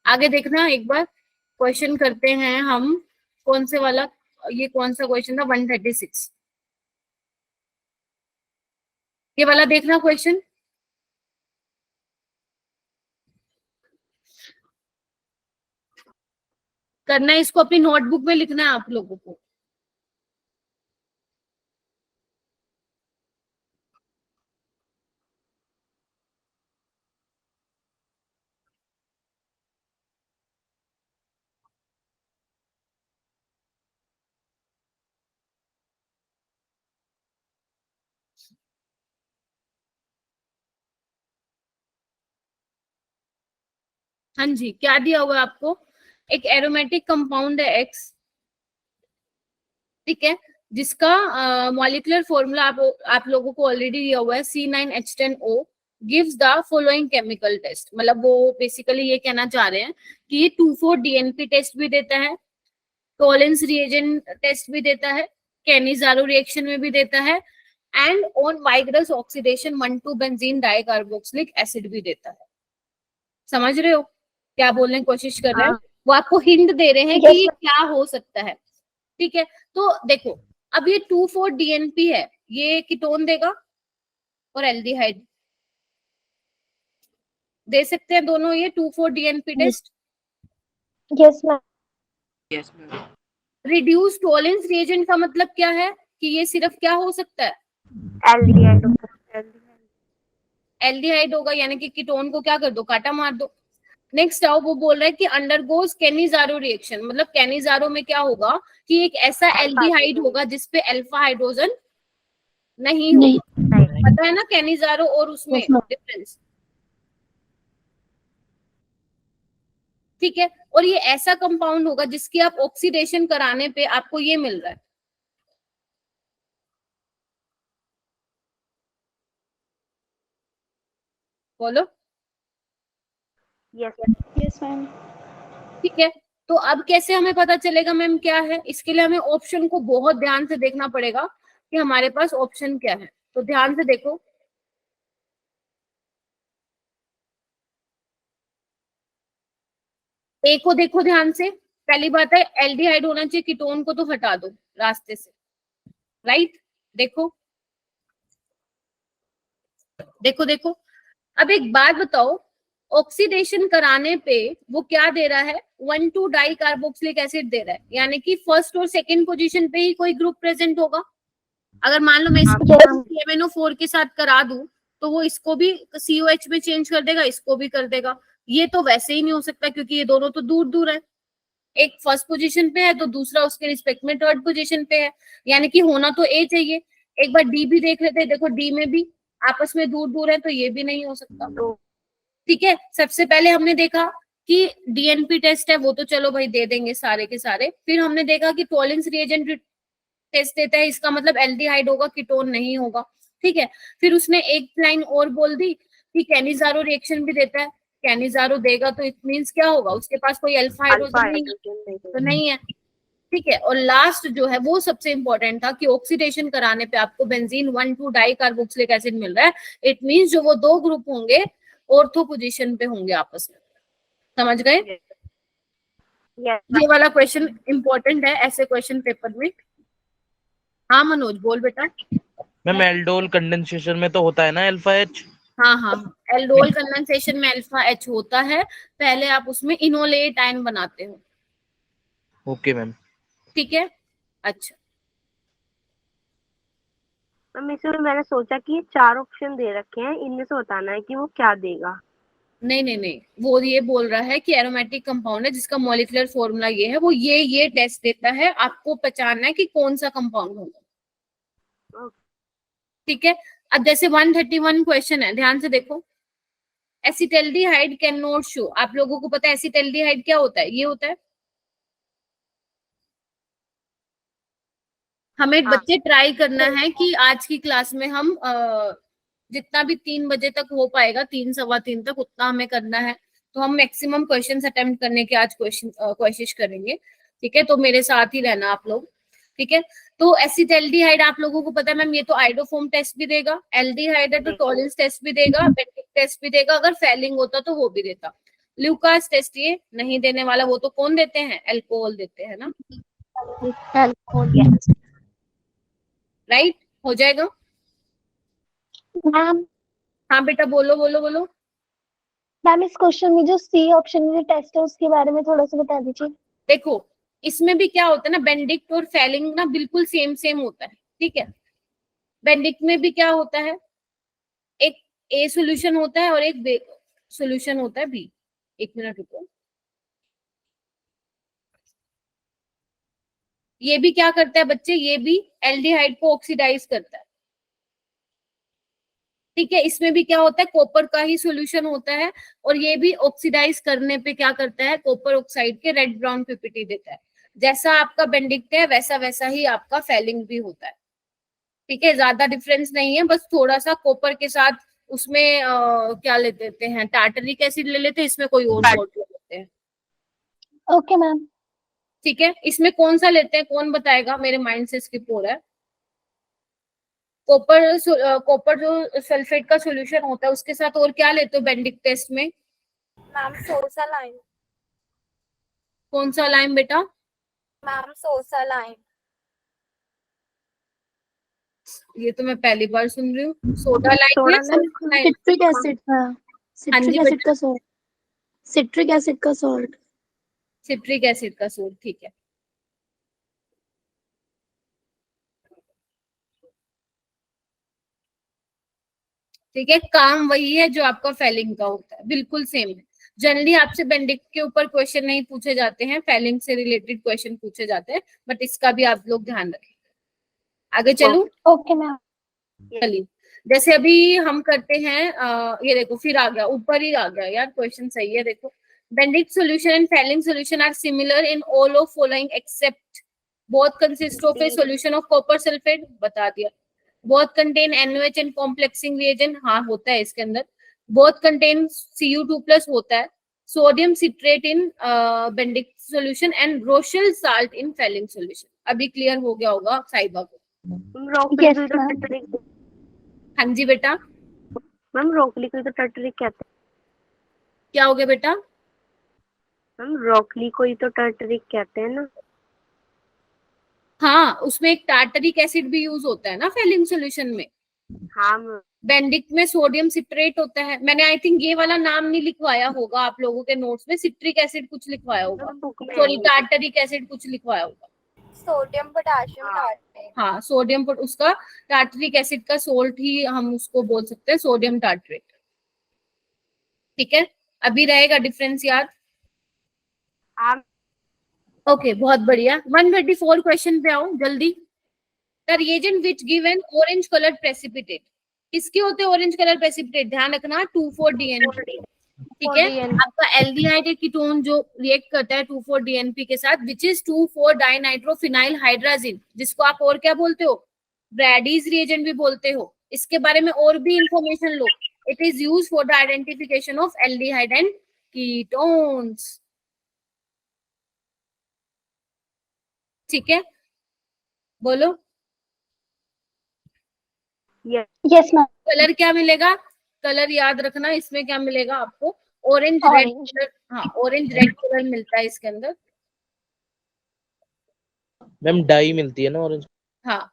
आगे देखना एक बार, क्वेश्चन करते हैं हम। कौन से वाला, ये कौन सा क्वेश्चन था? 136 ये वाला देखना क्वेश्चन। करना है इसको अपनी नोटबुक में लिखना है आप लोगों को। हाँ जी, क्या दिया हुआ है आपको? एक एरोमेटिक कंपाउंड है एक्स, ठीक है, जिसका मॉलिक्यूलर फॉर्मूला आप लोगों को ऑलरेडी दिया हुआ है C9H10O gives the following chemical test. मतलब वो बेसिकली ये कहना चाह रहे हैं कि ये 2,4-DNP टेस्ट भी देता है, टॉलेंस रिएजेंट टेस्ट भी देता है, कैनिजारो रिएक्शन में भी देता है, एंड ऑन वाइग्रस ऑक्सीडेशन 1,2-बेंजीन डाइकार्बोक्सिलिक एसिड भी देता है। समझ रहे हो क्या बोलने की कोशिश कर रहे हैं? वो आपको हिंट दे रहे हैं कि ये क्या हो सकता है, ठीक है। तो देखो अब ये 2,4-DNP है, ये कीटोन देगा और एल्डिहाइड दे सकते हैं दोनों, ये 2,4-DNP test. Yes ma'am. Reduce Tollens reagent का मतलब क्या है कि ये सिर्फ क्या हो सकता है? एल्डिहाइड होगा, यानी कि कीटोन को क्या कर दो, काटा मार दो। नेक्स्ट आओ, वो बोल रहा है कि अंडरगोज कैनिजारो रिएक्शन, मतलब कैनिजारो में क्या होगा कि एक ऐसा एल्डिहाइड होगा जिसपे अल्फा हाइड्रोजन नहीं होगा। पता है ना कैनिजारो और उसमें डिफरेंस, ठीक है। और ये ऐसा कंपाउंड होगा जिसकी आप ऑक्सीडेशन कराने पे आपको ये मिल रहा है, बोलो। Yes ma'am. ठीक है, तो अब कैसे हमें पता चलेगा मैम क्या है? इसके लिए हमें ऑप्शन को बहुत ध्यान से देखना पड़ेगा। कि हमारे पास ऑप्शन क्या है। तो ध्यान से देखो, ए को देखो ध्यान से। पहली बात है एल्डिहाइड होना चाहिए, कीटोन को तो हटा दो रास्ते से, राइट। देखो देखो देखो, अब एक बात बताओ, ऑक्सीडेशन कराने पे वो क्या दे रहा है, 1,2 डाई कार्बोक्सिलिक एसिड दे रहा है, यानी कि फर्स्ट और सेकंड पोजीशन पे ही कोई ग्रुप प्रेजेंट होगा। अगर मान लो मैं इसको CmNO4 के साथ करा दूं तो वो इसको भी COH में चेंज कर देगा, इसको भी कर देगा। ये तो वैसे ही नहीं हो सकता क्योंकि ये दोनों तो दूर दूर है, एक फर्स्ट पोजीशन पे है तो दूसरा उसके रिस्पेक्ट में थर्ड पोजीशन पे है, यानी कि होना तो ए चाहिए। एक बार डी भी देख लेते हैं, देखो डी में भी आपस में दूर दूर है, तो ये भी नहीं हो सकता। ठीक है, सबसे पहले हमने देखा कि DNP टेस्ट है, वो तो चलो भाई दे देंगे सारे के सारे। फिर हमने देखा कि टॉलिंस रिएजेंट टेस्ट देता है, इसका मतलब एल्डिहाइड होगा, कीटोन नहीं होगा। ठीक है, फिर उसने एक लाइन और बोल दी कि कैनिजारो रिएक्शन भी देता है, कैनिजारो देगा तो इट मींस क्या होगा, उसके पास कोई अल्फा हाइड्रोजन तो नहीं है। ठीक है, और लास्ट जो है वो सबसे इंपॉर्टेंट था कि ऑक्सीडेशन कराने पे आपको बेंजीन 1,2 डाई कार्बोक्सिलिक एसिड मिल रहा है, इट मींस जो वो दो ग्रुप होंगे ऑर्थो पोजीशन पे होंगे आपस में। समझ गए? ये वाला क्वेश्चन इंपॉर्टेंट है ऐसे क्वेश्चन पेपर में। हाँ मनोज बोल बेटा। मैम एल्डोल कंडेंसेशन में तो होता है ना अल्फा एच? हाँ हाँ, एल्डोल कंडेंसेशन में अल्फा एच होता है, पहले आप उसमें इनोलेट आयन बनाते हो। Okay ma'am. ठीक है, अच्छा। मैम इसमें मैंने सोचा कि ये 4 ऑप्शन दे रखे हैं, इनमें से बताना है कि वो क्या देगा। नहीं नहीं नहीं, वो ये बोल रहा है कि एरोमेटिक कंपाउंड है जिसका मॉलिक्यूलर फॉर्मूला ये है, वो ये टेस्ट देता है, आपको पहचानना है कि कौन सा कंपाउंड होगा। ठीक है, अब जैसे 131 क्वेश्चन है, ध्यान से देखो। एसिटल्डिहाइड कैन नॉट शो, आप लोगों को पता है एसिटल्डिहाइड क्या होता है, ये होता है। हमें बच्चे ट्राई करना है कि आज की क्लास में हम जितना भी 3 बजे तक हो पाएगा, 3 सवा 3 तक, उतना हमें करना है। तो हम मैक्सिमम क्वेश्चंस अटेम्प्ट करने की आज कोशिश करेंगे। ठीक है, तो मेरे साथ ही रहना आप लोग। ठीक है, तो एसिटल्डिहाइड आप लोगों को पता है मैम, ये तो आइडोफोम टेस्ट भी देगा, एल्डिहाइड है तो टॉलिंस टेस्ट भी देगा, बेंडिक टेस्ट भी देगा, अगर फेलिंग होता तो वो भी देता। ल्यूकास टेस्ट ये नहीं देने वाला, वो तो कौन देते हैं, अल्कोहल देते हैं ना, राइट। हो जाएगा मैम। हाँ बेटा, बोलो बोलो बोलो। मैम इस क्वेश्चन में जो सी ऑप्शन में जो टेस्ट है उसके बारे में थोड़ा सा बता दीजिए। देखो इसमें भी क्या होता है ना, बेंडिक्ट और फेलिंग ना बिल्कुल सेम होता है। ठीक है, बेंडिक्ट में भी क्या होता है, एक ए सोल्यूशन होता है और एक बी सोल्यूशन होता है बी। एक मिनट रुको, ये भी क्या करता है बच्चे, ये भी एल्डिहाइड को ऑक्सीडाइज करता है। ठीक है, इसमें भी क्या होता है, कॉपर का ही सॉल्यूशन होता है, और ये भी ऑक्सीडाइज करने पे क्या करता है, कॉपर ऑक्साइड के रेड ब्राउन पीपीटी देता है। जैसा आपका बेंडिक्ट है वैसा वैसा ही आपका फेलिंग भी होता है। ठीक है, ज्यादा डिफरेंस नहीं है, बस थोड़ा सा कॉपर के साथ उसमें क्या ले लेते हैं, टार्टरिक एसिड ले लेते हैं, इसमें कोई और सॉल्ट ले लेते हैं। Okay ma'am. ठीक है, इसमें कौन सा लेते हैं, कौन बताएगा, मेरे माइंड से स्किप हो रहा है। कॉपर जो सल्फेट का सॉल्यूशन होता है उसके साथ और क्या लेते हो बेंडिक टेस्ट में? Ma'am soda lime. कौन सा लाइम बेटा? Ma'am soda lime. ये तो मैं पहली बार सुन रही हूँ। सोडा लाइम या लाइम? सिट्रिक एसिड का सिट्रिक एसिड का सॉल्ट सिट्रिक एसिड का सॉल्ट सिट्रिक एसिड का सॉल्ट, ठीक है। ठीक है, काम वही है जो आपका फेलिंग का होता है, बिल्कुल सेम है। जनरली आपसे बेंडिक के ऊपर क्वेश्चन नहीं पूछे जाते हैं, फेलिंग से रिलेटेड क्वेश्चन पूछे जाते हैं, बट इसका भी आप लोग ध्यान रखें। आगे चलूं? Okay ma'am. चलिए, जैसे अभी हम करते हैं ये देखो, फिर आ गया, ऊपर ही आ गया यार क्वेश्चन, सही है। देखो, Benedict solution and Fehling solution are similar in all of following except both consist of a solution of copper sulphate, बता दिया। Both contain NaOH and complexing reagent, हाँ होता है इसके अंदर। बोथ कंटेन Cu2+ होता है। Sodium citrate in Benedict solution and Rochelle salt in Fehling solution. अभी क्लियर हो गया होगा साहिबा को, ब्रोकली Yes, को तो ma'am. टर्टरिक, हाँ जी बेटा, मैम ब्रोकली को तो टर्टरिक कहते क्या हो गया बेटा? हैं। मैम ब्रोकली को ही तो टर्टरिक कहते हैं ना। हाँ, उसमें एक टार्टरिक एसिड भी यूज होता है ना फेलिंग सॉल्यूशन में। हाँ मैम। बेंडिक में सोडियम सिट्रेट होता है। मैंने आई थिंक ये वाला नाम नहीं लिखवाया होगा आप लोगों के नोट्स में, सिट्रिक एसिड कुछ लिखवाया होगा, बुक में सॉरी टार्टरिक एसिड कुछ लिखवाया होगा। Sodium potassium tartrate. हाँ, सोडियम उसका टार्टरिक एसिड का सोल्ट ही हम उसको बोल सकते हैं, सोडियम टार्टरेट। ठीक है, अभी रहेगा डिफरेंस याद। हाँ ओके, बहुत बढ़िया। 134 क्वेश्चन पे आओ जल्दी। The reagent which give an orange colour precipitate, किसके होते हैं ऑरेंज कलर प्रेसिपिटेट? ध्यान रखना 2,4-DNP। ठीक है, आपका एल्डिहाइड कीटोन जो रिएक्ट करता है 2,4-DNP के साथ, विच इज 2,4-डाइनाइट्रोफिनाइल हाइड्राजिन, जिसको आप और क्या बोलते हो? ब्रैडीज रिएजेंट भी बोलते हो। इसके बारे में और भी information low. It is use for the identification of aldehyde and ketones. ठीक है, बोलो। Yes, ma'am. कलर क्या मिलेगा? कलर याद रखना, इसमें क्या मिलेगा आपको? Orange red Orange. कलर। हाँ, ऑरेंज रेड कलर मिलता है इसके अंदर। मैम डाई मिलती है ना ऑरेंज। हाँ,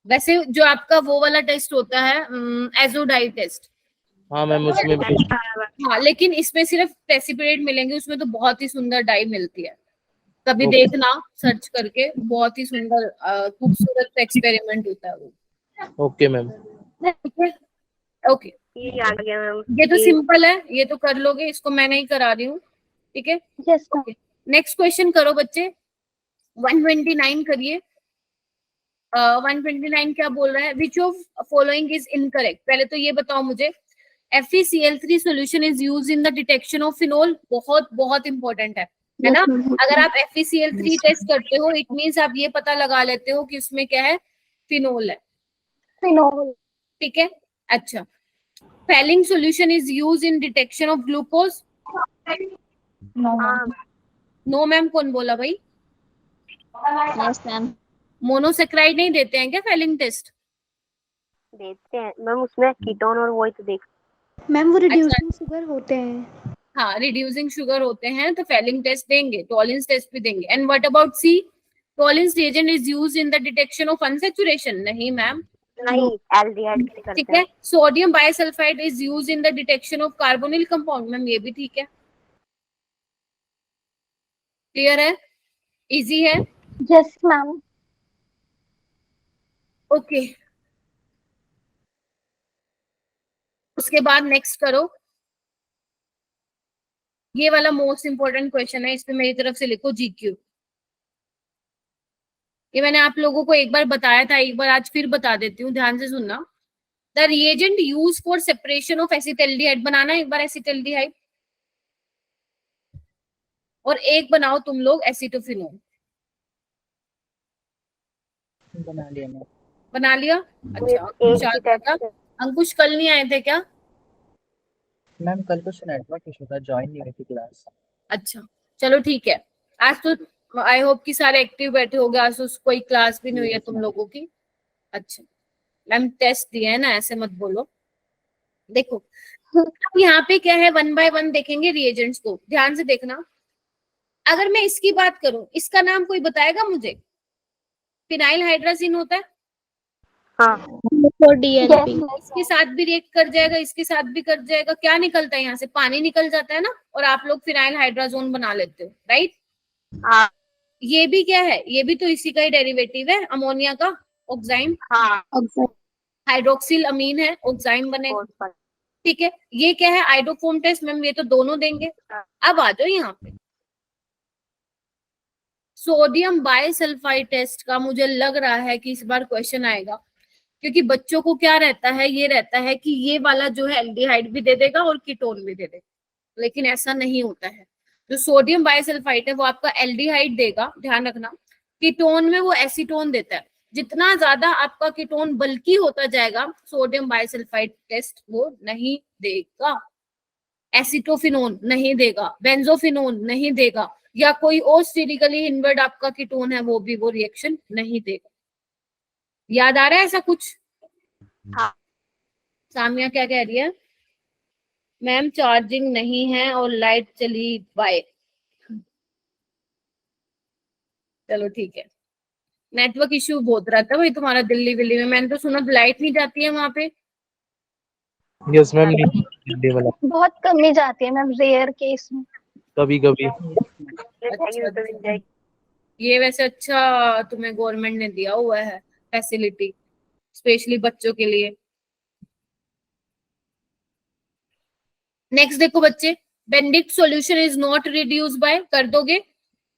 वैसे जो आपका वो वाला टेस्ट होता है एजोडाई टेस्ट। हाँ मैम उसमें भी। हाँ, लेकिन इसमें सिर्फ प्रेसिपिटेट मिलेंगे, उसमें तो बहुत ही सुंदर डाई मिलती है। कभी Okay. देखना सर्च करके, बहुत ही सुंदर खूबसूरत एक्सपेरिमेंट होता है वो। Okay ma'am. ठीक है, ओके। ये आ गया मैम। ये तो सिंपल है, ये तो कर लोगे, इसको मैं नहीं करा रही हूँ। ठीक है, Yes, ma'am. नेक्स्ट क्वेश्चन करो बच्चे। 129 करिए। 129 क्या बोल रहा है? Which of following is incorrect. पहले तो ये बताओ मुझे, FeCl3 solution is used in the detection of phenol। बहुत बहुत इंपॉर्टेंट है ना? अगर आप FeCl3 टेस्ट करते हो, इट मींस आप ये पता लगा लेते हो कि उसमें क्या है? फिनोल है। Phenol. ठीक है, अच्छा। Failing solution is used in detection of glucose। No ma'am, कौन बोला भाई? Yes, ma'am. मोनोसेक्राइड नहीं देते हैं क्या फेलिंग टेस्ट? देते हैं मैम, उसमें कीटोन और वही तो देख। मैम वो रिड्यूसिंग शुगर होते हैं। हाँ, रिड्यूसिंग शुगर होते हैं तो फेलिंग टेस्ट देंगे, टॉलिंस टेस्ट भी देंगे। And what about C? Tollens reagent is used in the detection of unsaturation. नहीं मैम, नहीं, एल्डिहाइड से करते ठीक है। Sodium bisulphite is used in the detection of carbonyl compound. Ma'am ये भी ठीक है, क्लियर है, इजी है। Yes, ma'am. ओके, उसके बाद नेक्स्ट करो। ये वाला मोस्ट इंपोर्टेंट क्वेश्चन है, इस पे मेरी तरफ से लिखो GQ। ये मैंने आप लोगों को एक बार बताया था, एक बार आज फिर बता देती हूँ, ध्यान से सुनना। The reagent use for separation of acetaldehyde. बनाना एक बार एसिटल्डिहाइड, और एक बनाओ तुम लोग एसिटोफिनोल। बना लिया मैम। बना लिया? अच्छा, एक ही टेस्ट। अंकुश कल नहीं आए थे क्या? मैम कल कुछ नेटवर्क इशू था, ज्वाइन नहीं हुई थी क्लास। अच्छा, चलो ठीक है। आज तो आई होप कि सारे एक्टिव बैठे होंगे, आज तो कोई क्लास भी नहीं हुई है तुम लोगों की। अच्छा, मैम टेस्ट दिया है ना, ऐसे मत बोलो। देखो अब यहाँ पे क्या है, 1 बाय 1 देखेंगे रिएजेंट्स को, ध्यान से देखना। अगर मैं इसकी बात करूं, इसका नाम कोई बताएगा मुझे? फिनाइल हाइड्राजिन होता है। हाँ, 4DNP. इसके साथ भी रिएक्ट कर जाएगा, इसके साथ भी कर जाएगा। क्या निकलता है यहाँ से? पानी निकल जाता है ना, और आप लोग फिनाइल हाइड्राजोन बना लेते हो, राइट? हाँ, ये भी क्या है? ये भी तो इसी का ही डेरिवेटिव है, अमोनिया का ऑक्साइम। हाँ, हाइड्रोक्सिल अमीन है, ऑक्साइम बनेगा। ठीक है, ये क्या है? Iodoform test. मैम ये तो दोनों देंगे। अब आ जाओ यहाँ पे, सोडियम बाइसल्फाइड टेस्ट का मुझे लग रहा है कि इस बार क्वेश्चन आएगा, क्योंकि बच्चों को क्या रहता है, ये रहता है कि ये वाला जो है एल्डिहाइड भी दे देगा और कीटोन भी दे देगा, लेकिन ऐसा नहीं होता है। जो सोडियम बाइसल्फाइड है वो आपका एल्डिहाइड देगा, ध्यान रखना। कीटोन में वो एसीटोन देता है। जितना ज्यादा आपका कीटोन बल्कि होता जाएगा, सोडियम बाइसल्फाइड टेस्ट वो नहीं देगा। एसिटोफिनोन नहीं देगा, बेंजोफिनोन नहीं देगा, या कोई और स्टेरिकली इन्वर्ट आपका कीटोन है वो भी वो रिएक्शन नहीं देगा। याद आ रहा है ऐसा कुछ? हाँ। सामिया क्या कह रही है? मैम चार्जिंग नहीं है और लाइट चली बाय। चलो ठीक है, नेटवर्क इश्यू बहुत रहता है भाई तुम्हारा दिल्ली विल्ली में। मैंने तो सुना लाइट नहीं जाती है वहां पे। यस मैम, नहीं दिल्ली वाला बहुत कम ही जाती है मैम, रेयर केस में। कभी कभी। अच्छा, ये वैसे अच्छा तुम्हें गवर्नमेंट ने दिया हुआ है फैसिलिटी, स्पेशली बच्चों के लिए। नेक्स्ट देखो बच्चे, Benedict solution is not reduce by, कर दोगे?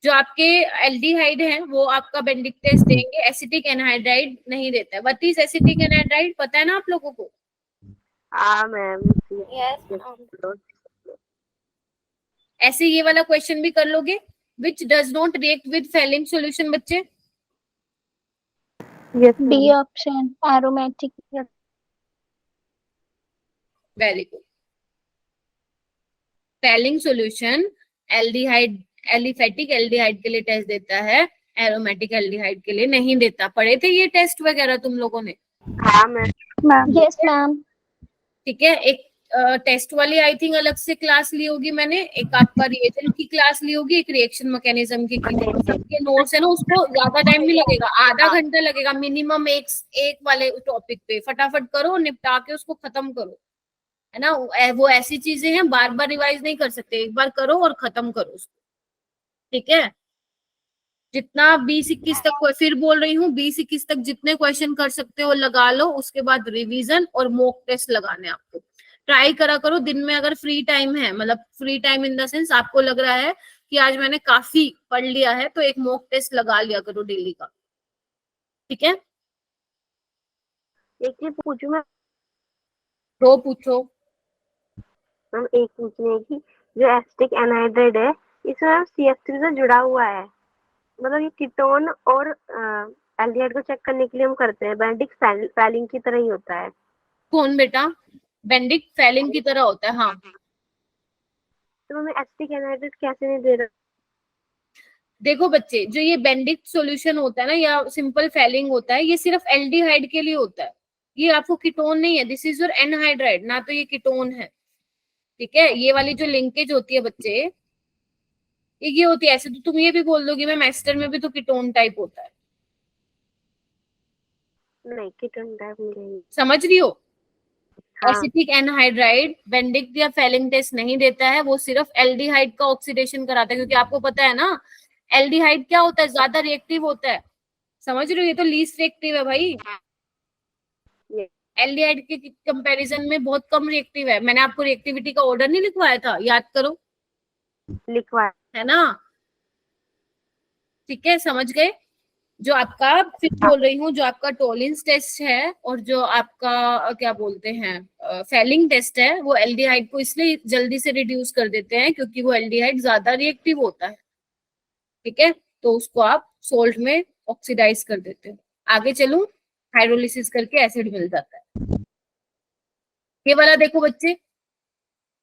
जो आपके एल्डिहाइड हैं वो आपका बेंडिक टेस्ट देंगे, एसिटिक एनहाइड्राइड नहीं देता है। व्हाट इज एसिटिक एनहाइड्राइड पता है ना आप लोगों को? हाँ मैम। यस ऐसे ये वाला क्वेश्चन भी कर लोगे, which does not react with Fehling solution बच्चे। Yes D option aromatic. Very good. Fehling solution aldehyde, aliphatic aldehyde के लिए टेस्ट देता है, एरोमेटिक एल्डिहाइड के लिए नहीं देता। पढ़े थे ये टेस्ट वगैरह तुम लोगों ने? हाँ मैम। Yes ma'am. ठीक है, एक टेस्ट वाली आई थिंक अलग से क्लास ली होगी मैंने, एक आपका रिएजेंट की क्लास ली होगी, एक रिएक्शन मैकेनिज्म की सबके नोट्स है ना, उसको ज्यादा टाइम नहीं लगेगा, आधा घंटा लगेगा मिनिमम एक वाले टॉपिक पे। फटाफट करो, निपटा के उसको खत्म करो, है ना। वो ऐसी चीजें हैं बार बार रिवाइज नहीं कर सकते, एक बार करो और खत्म करो उसको, ठीक है। जितना 20-21 तक, फिर बोल रही हूँ 20-21 तक जितने क्वेश्चन कर सकते हो लगा लो, उसके बाद रिवीजन और मॉक टेस्ट लगाने आपको। ट्राई करा करो दिन में अगर फ्री टाइम है, मतलब free time in the sense आपको लग रहा है कि आज मैंने काफी पढ़ लिया है, तो एक मॉक टेस्ट लगा लिया करो डेली का, ठीक है। एक चीज पूछूं मैं? तो पूछो। मैम एक पूछने की, जो एसिटिक एनहाइड्राइड है इसमें मैम CH3 से जुड़ा हुआ है, मतलब ये कीटोन और एल्डिहाइड को चेक करने के लिए हम करते हैं। बेंडिक फैलिंग की तरह ही होता है। कौन बेटा? बेंडिक फैलिंग की तरह होता है, हाँ। तो हमें एसिटिक एनहाइड्राइड कैसे नहीं दे रहा? देखो बच्चे, जो ये बेंडिक सॉल्यूशन होता है ना, या सिंपल फैलिंग होता है, ये सिर्फ एल्डिहाइड के लिए होता है, ये आपको कीटोन नहीं है। दिस इज योर एनहाइड्राइड, ना तो ये कीटोन है, ठीक है। ये वाली जो लिंकेज होती है बच्चे, ये होती है। ऐसे तो तुम ये भी बोल दोगे मैम एस्टर में भी तो कीटोन टाइप होता है, नहीं, कीटोन टाइप नहीं। समझ रही हो। हाँ। एसिटिक एनहाइड्राइड बेंडिक या फैलिंग टेस्ट नहीं देता है, वो सिर्फ एल्डिहाइड का ऑक्सीडेशन कराता है, क्योंकि आपको पता है ना एल्डिहाइड क्या होता है, ज्यादा रिएक्टिव होता है, समझ रहे हो। ये तो लीस्ट रिएक्टिव है भाई, एल्डिहाइड के कंपैरिजन में बहुत कम रिएक्टिव है। मैंने आपको रिएक्टिविटी का ऑर्डर नहीं लिखवाया था, याद करो, लिखवा है ना, ठीक है, समझ गए। जो आपका, फिर बोल रही हूँ, जो आपका टॉलिंस टेस्ट है और जो आपका क्या बोलते हैं फैलिंग टेस्ट है, वो एल्डिहाइड को इसलिए जल्दी से रिड्यूस कर देते हैं क्योंकि वो एल्डिहाइड ज्यादा रिएक्टिव होता है, ठीक है। तो उसको आप सोल्ट में ऑक्सीडाइज कर देते हो। आगे चलूं, हाइड्रोलिसिस करके एसिड मिल जाता है। ये वाला देखो बच्चे,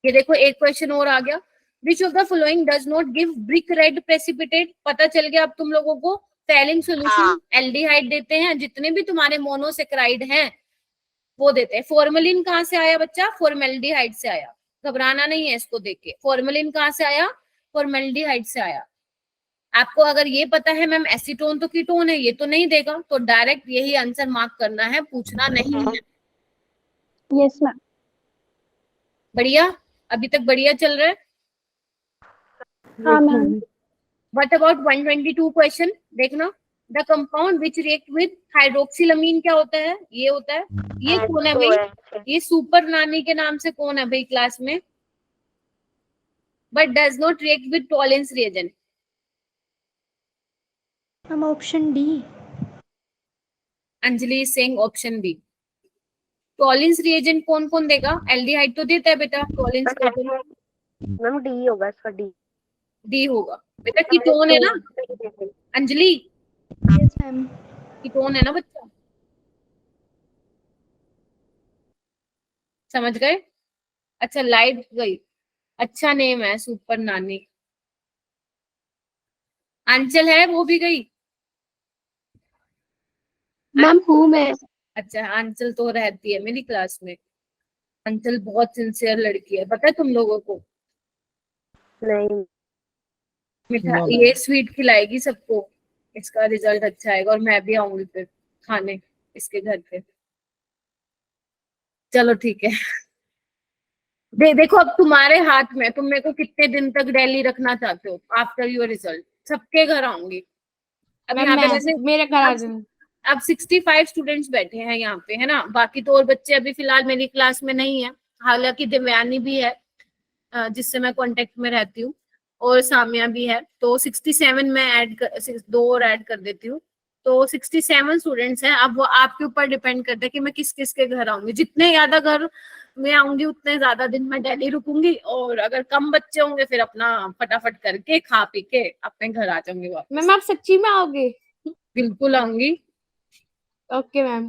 ये देखो एक क्वेश्चन और आ गया, विच of the following does not give brick red precipitate. पता चल गया अब तुम लोगों को, फैलिंग सॉल्यूशन एल्डिहाइड देते हैं, जितने भी तुम्हारे मोनोसेक्राइड हैं वो देते हैं। फॉर्मेलिन कहाँ से आया बच्चा? फॉर्मेल्डिहाइड से आया, घबराना नहीं है इसको देख के। फॉर्मेलिन कहाँ से आया? फॉर्मेल्डिहाइड से आया। आपको अगर ये पता है मैम एसीटोन तो कीटोन है, ये तो नहीं देगा, तो डायरेक्ट यही आंसर मार्क करना है, पूछना नहीं है। Yes ma'am. बढ़िया, अभी तक बढ़िया चल रहा है। हाँ मैम। What about 122 question? देखना, the compound which react with hydroxylamine क्या होता है? ये होता है। ये कौन है भाई? ये सुपर नानी के नाम से कौन है भाई क्लास में? But does not react with Tollens reagent. Ma'am option D. Anjali Singh option B. Tollens reagent कौन कौन देगा? एल्डिहाइड तो देता है बेटा टॉलेंस रिएजेंट। मैम डी होगा इसका, डी। डी होगा बेटा, कीटोन है ना अंजलि? Yes ma'am. कीटोन है ना बच्चा, समझ गए। अच्छा लाइट गई, अच्छा नेम है सुपर नानी। आंचल है, वो भी गई। मैम हूँ मैं। अच्छा, अंचल तो रहती है मेरी क्लास में। अंचल बहुत सिंसियर लड़की है, पता है तुम लोगों को। नहीं, मिठा No, ये ma'am. स्वीट खिलाएगी सबको, इसका रिजल्ट अच्छा आएगा और मैं भी आऊंगी फिर खाने इसके घर पे। चलो ठीक है। देखो अब तुम्हारे हाथ में, तुम मेरे को कितने दिन तक दिल्ली रखना चाहते हो आफ्टर योर रिजल्ट। सबके घर आऊंगी। अब मैम यहाँ पे मैं वैसे मेरे घर आ अब जाना। अब 65 स्टूडेंट्स बैठे हैं यहाँ पे, है ना। बाकी तो और बच्चे अभी फिलहाल मेरी क्लास में नहीं है। हालांकि दिव्यानी भी है जिससे मैं कांटेक्ट में रहती हूँ, और सामिया भी है। तो 67 में दो और ऐड कर देती हूँ, तो 67 स्टूडेंट्स हैं। अब वो आपके ऊपर डिपेंड करता है कि मैं किस किस के घर आऊंगी। जितने ज्यादा घर में आऊंगी उतने ज्यादा दिन मैं दिल्ली रुकूंगी, और अगर कम बच्चे होंगे फिर अपना फटाफट करके खा पी के अपने घर आ जाऊंगी वापस। मैम आप सच्ची में आओगे? बिल्कुल आऊंगी। Okay ma'am.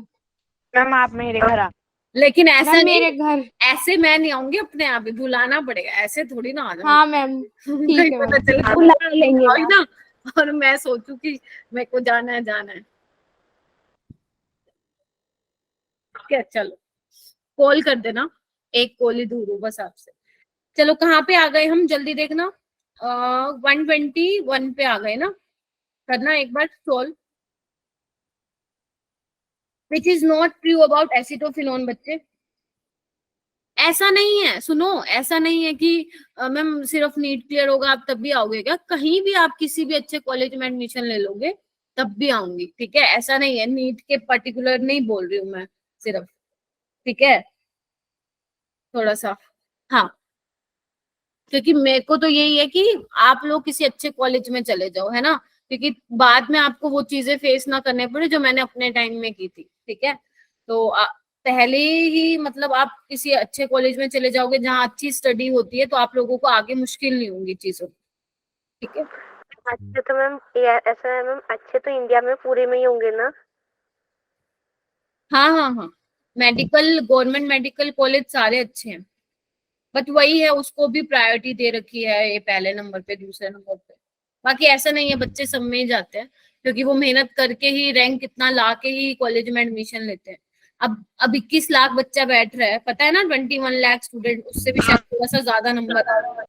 मैम आप मेरे घर आ। लेकिन ऐसा मैम नहीं, मेरे घर। ऐसे मैं नहीं आऊंगी, अपने आप ही बुलाना पड़ेगा, ऐसे थोड़ी ना आ जाऊंगी। हाँ मैम ठीक कहीं है पता मैम। चला बुला लेंगे आई मैम। ना, और मैं सोचू कि मेरे को जाना है जाना है। क्या, चलो कॉल कर देना, एक कॉल ही दूर हूँ बस आपसे। चलो कहाँ पे आ गए हम, जल्दी देखना। 121 पे आ गए ना। करना एक बार solve. Which is not true about acetophenone बच्चे। ऐसा नहीं है, सुनो, ऐसा नहीं है कि मैम सिर्फ नीट क्लियर होगा आप तब भी आओगे क्या। कहीं भी आप किसी भी अच्छे कॉलेज में एडमिशन ले लोगे तब भी आऊंगी, ठीक है। ऐसा नहीं है, नीट के पर्टिकुलर नहीं बोल रही हूँ मैं सिर्फ, ठीक है। थोड़ा सा, हाँ, क्योंकि मेरे को तो यही है कि आप लोग किसी अच्छे कॉलेज में चले जाओ, है ना, क्योंकि बाद में आपको वो चीजें फेस ना करने पड़े जो मैंने अपने टाइम में की थी, ठीक है। तो पहले ही मतलब आप किसी अच्छे कॉलेज में चले जाओगे जहाँ अच्छी स्टडी होती है, तो आप लोगों को आगे मुश्किल नहीं होंगी चीजों, ठीक है। अच्छे तो मैम ऐसा है मैम, अच्छे तो इंडिया में पूरे में ही होंगे ना। हाँ हाँ हाँ, मेडिकल, गवर्नमेंट मेडिकल कॉलेज सारे अच्छे हैं, बट वही है, उसको भी प्रायोरिटी दे रखी है, ये पहले नंबर पे दूसरे नंबर पे। बाकी ऐसा नहीं है, बच्चे सब में ही जाते हैं, क्योंकि वो मेहनत करके ही रैंक कितना ला के ही कॉलेज में एडमिशन लेते हैं। अब 21 लाख बच्चा बैठ रहा है, पता है ना, 21 लाख स्टूडेंट, उससे भी शायद थोड़ा सा ज्यादा नंबर आ रहा है।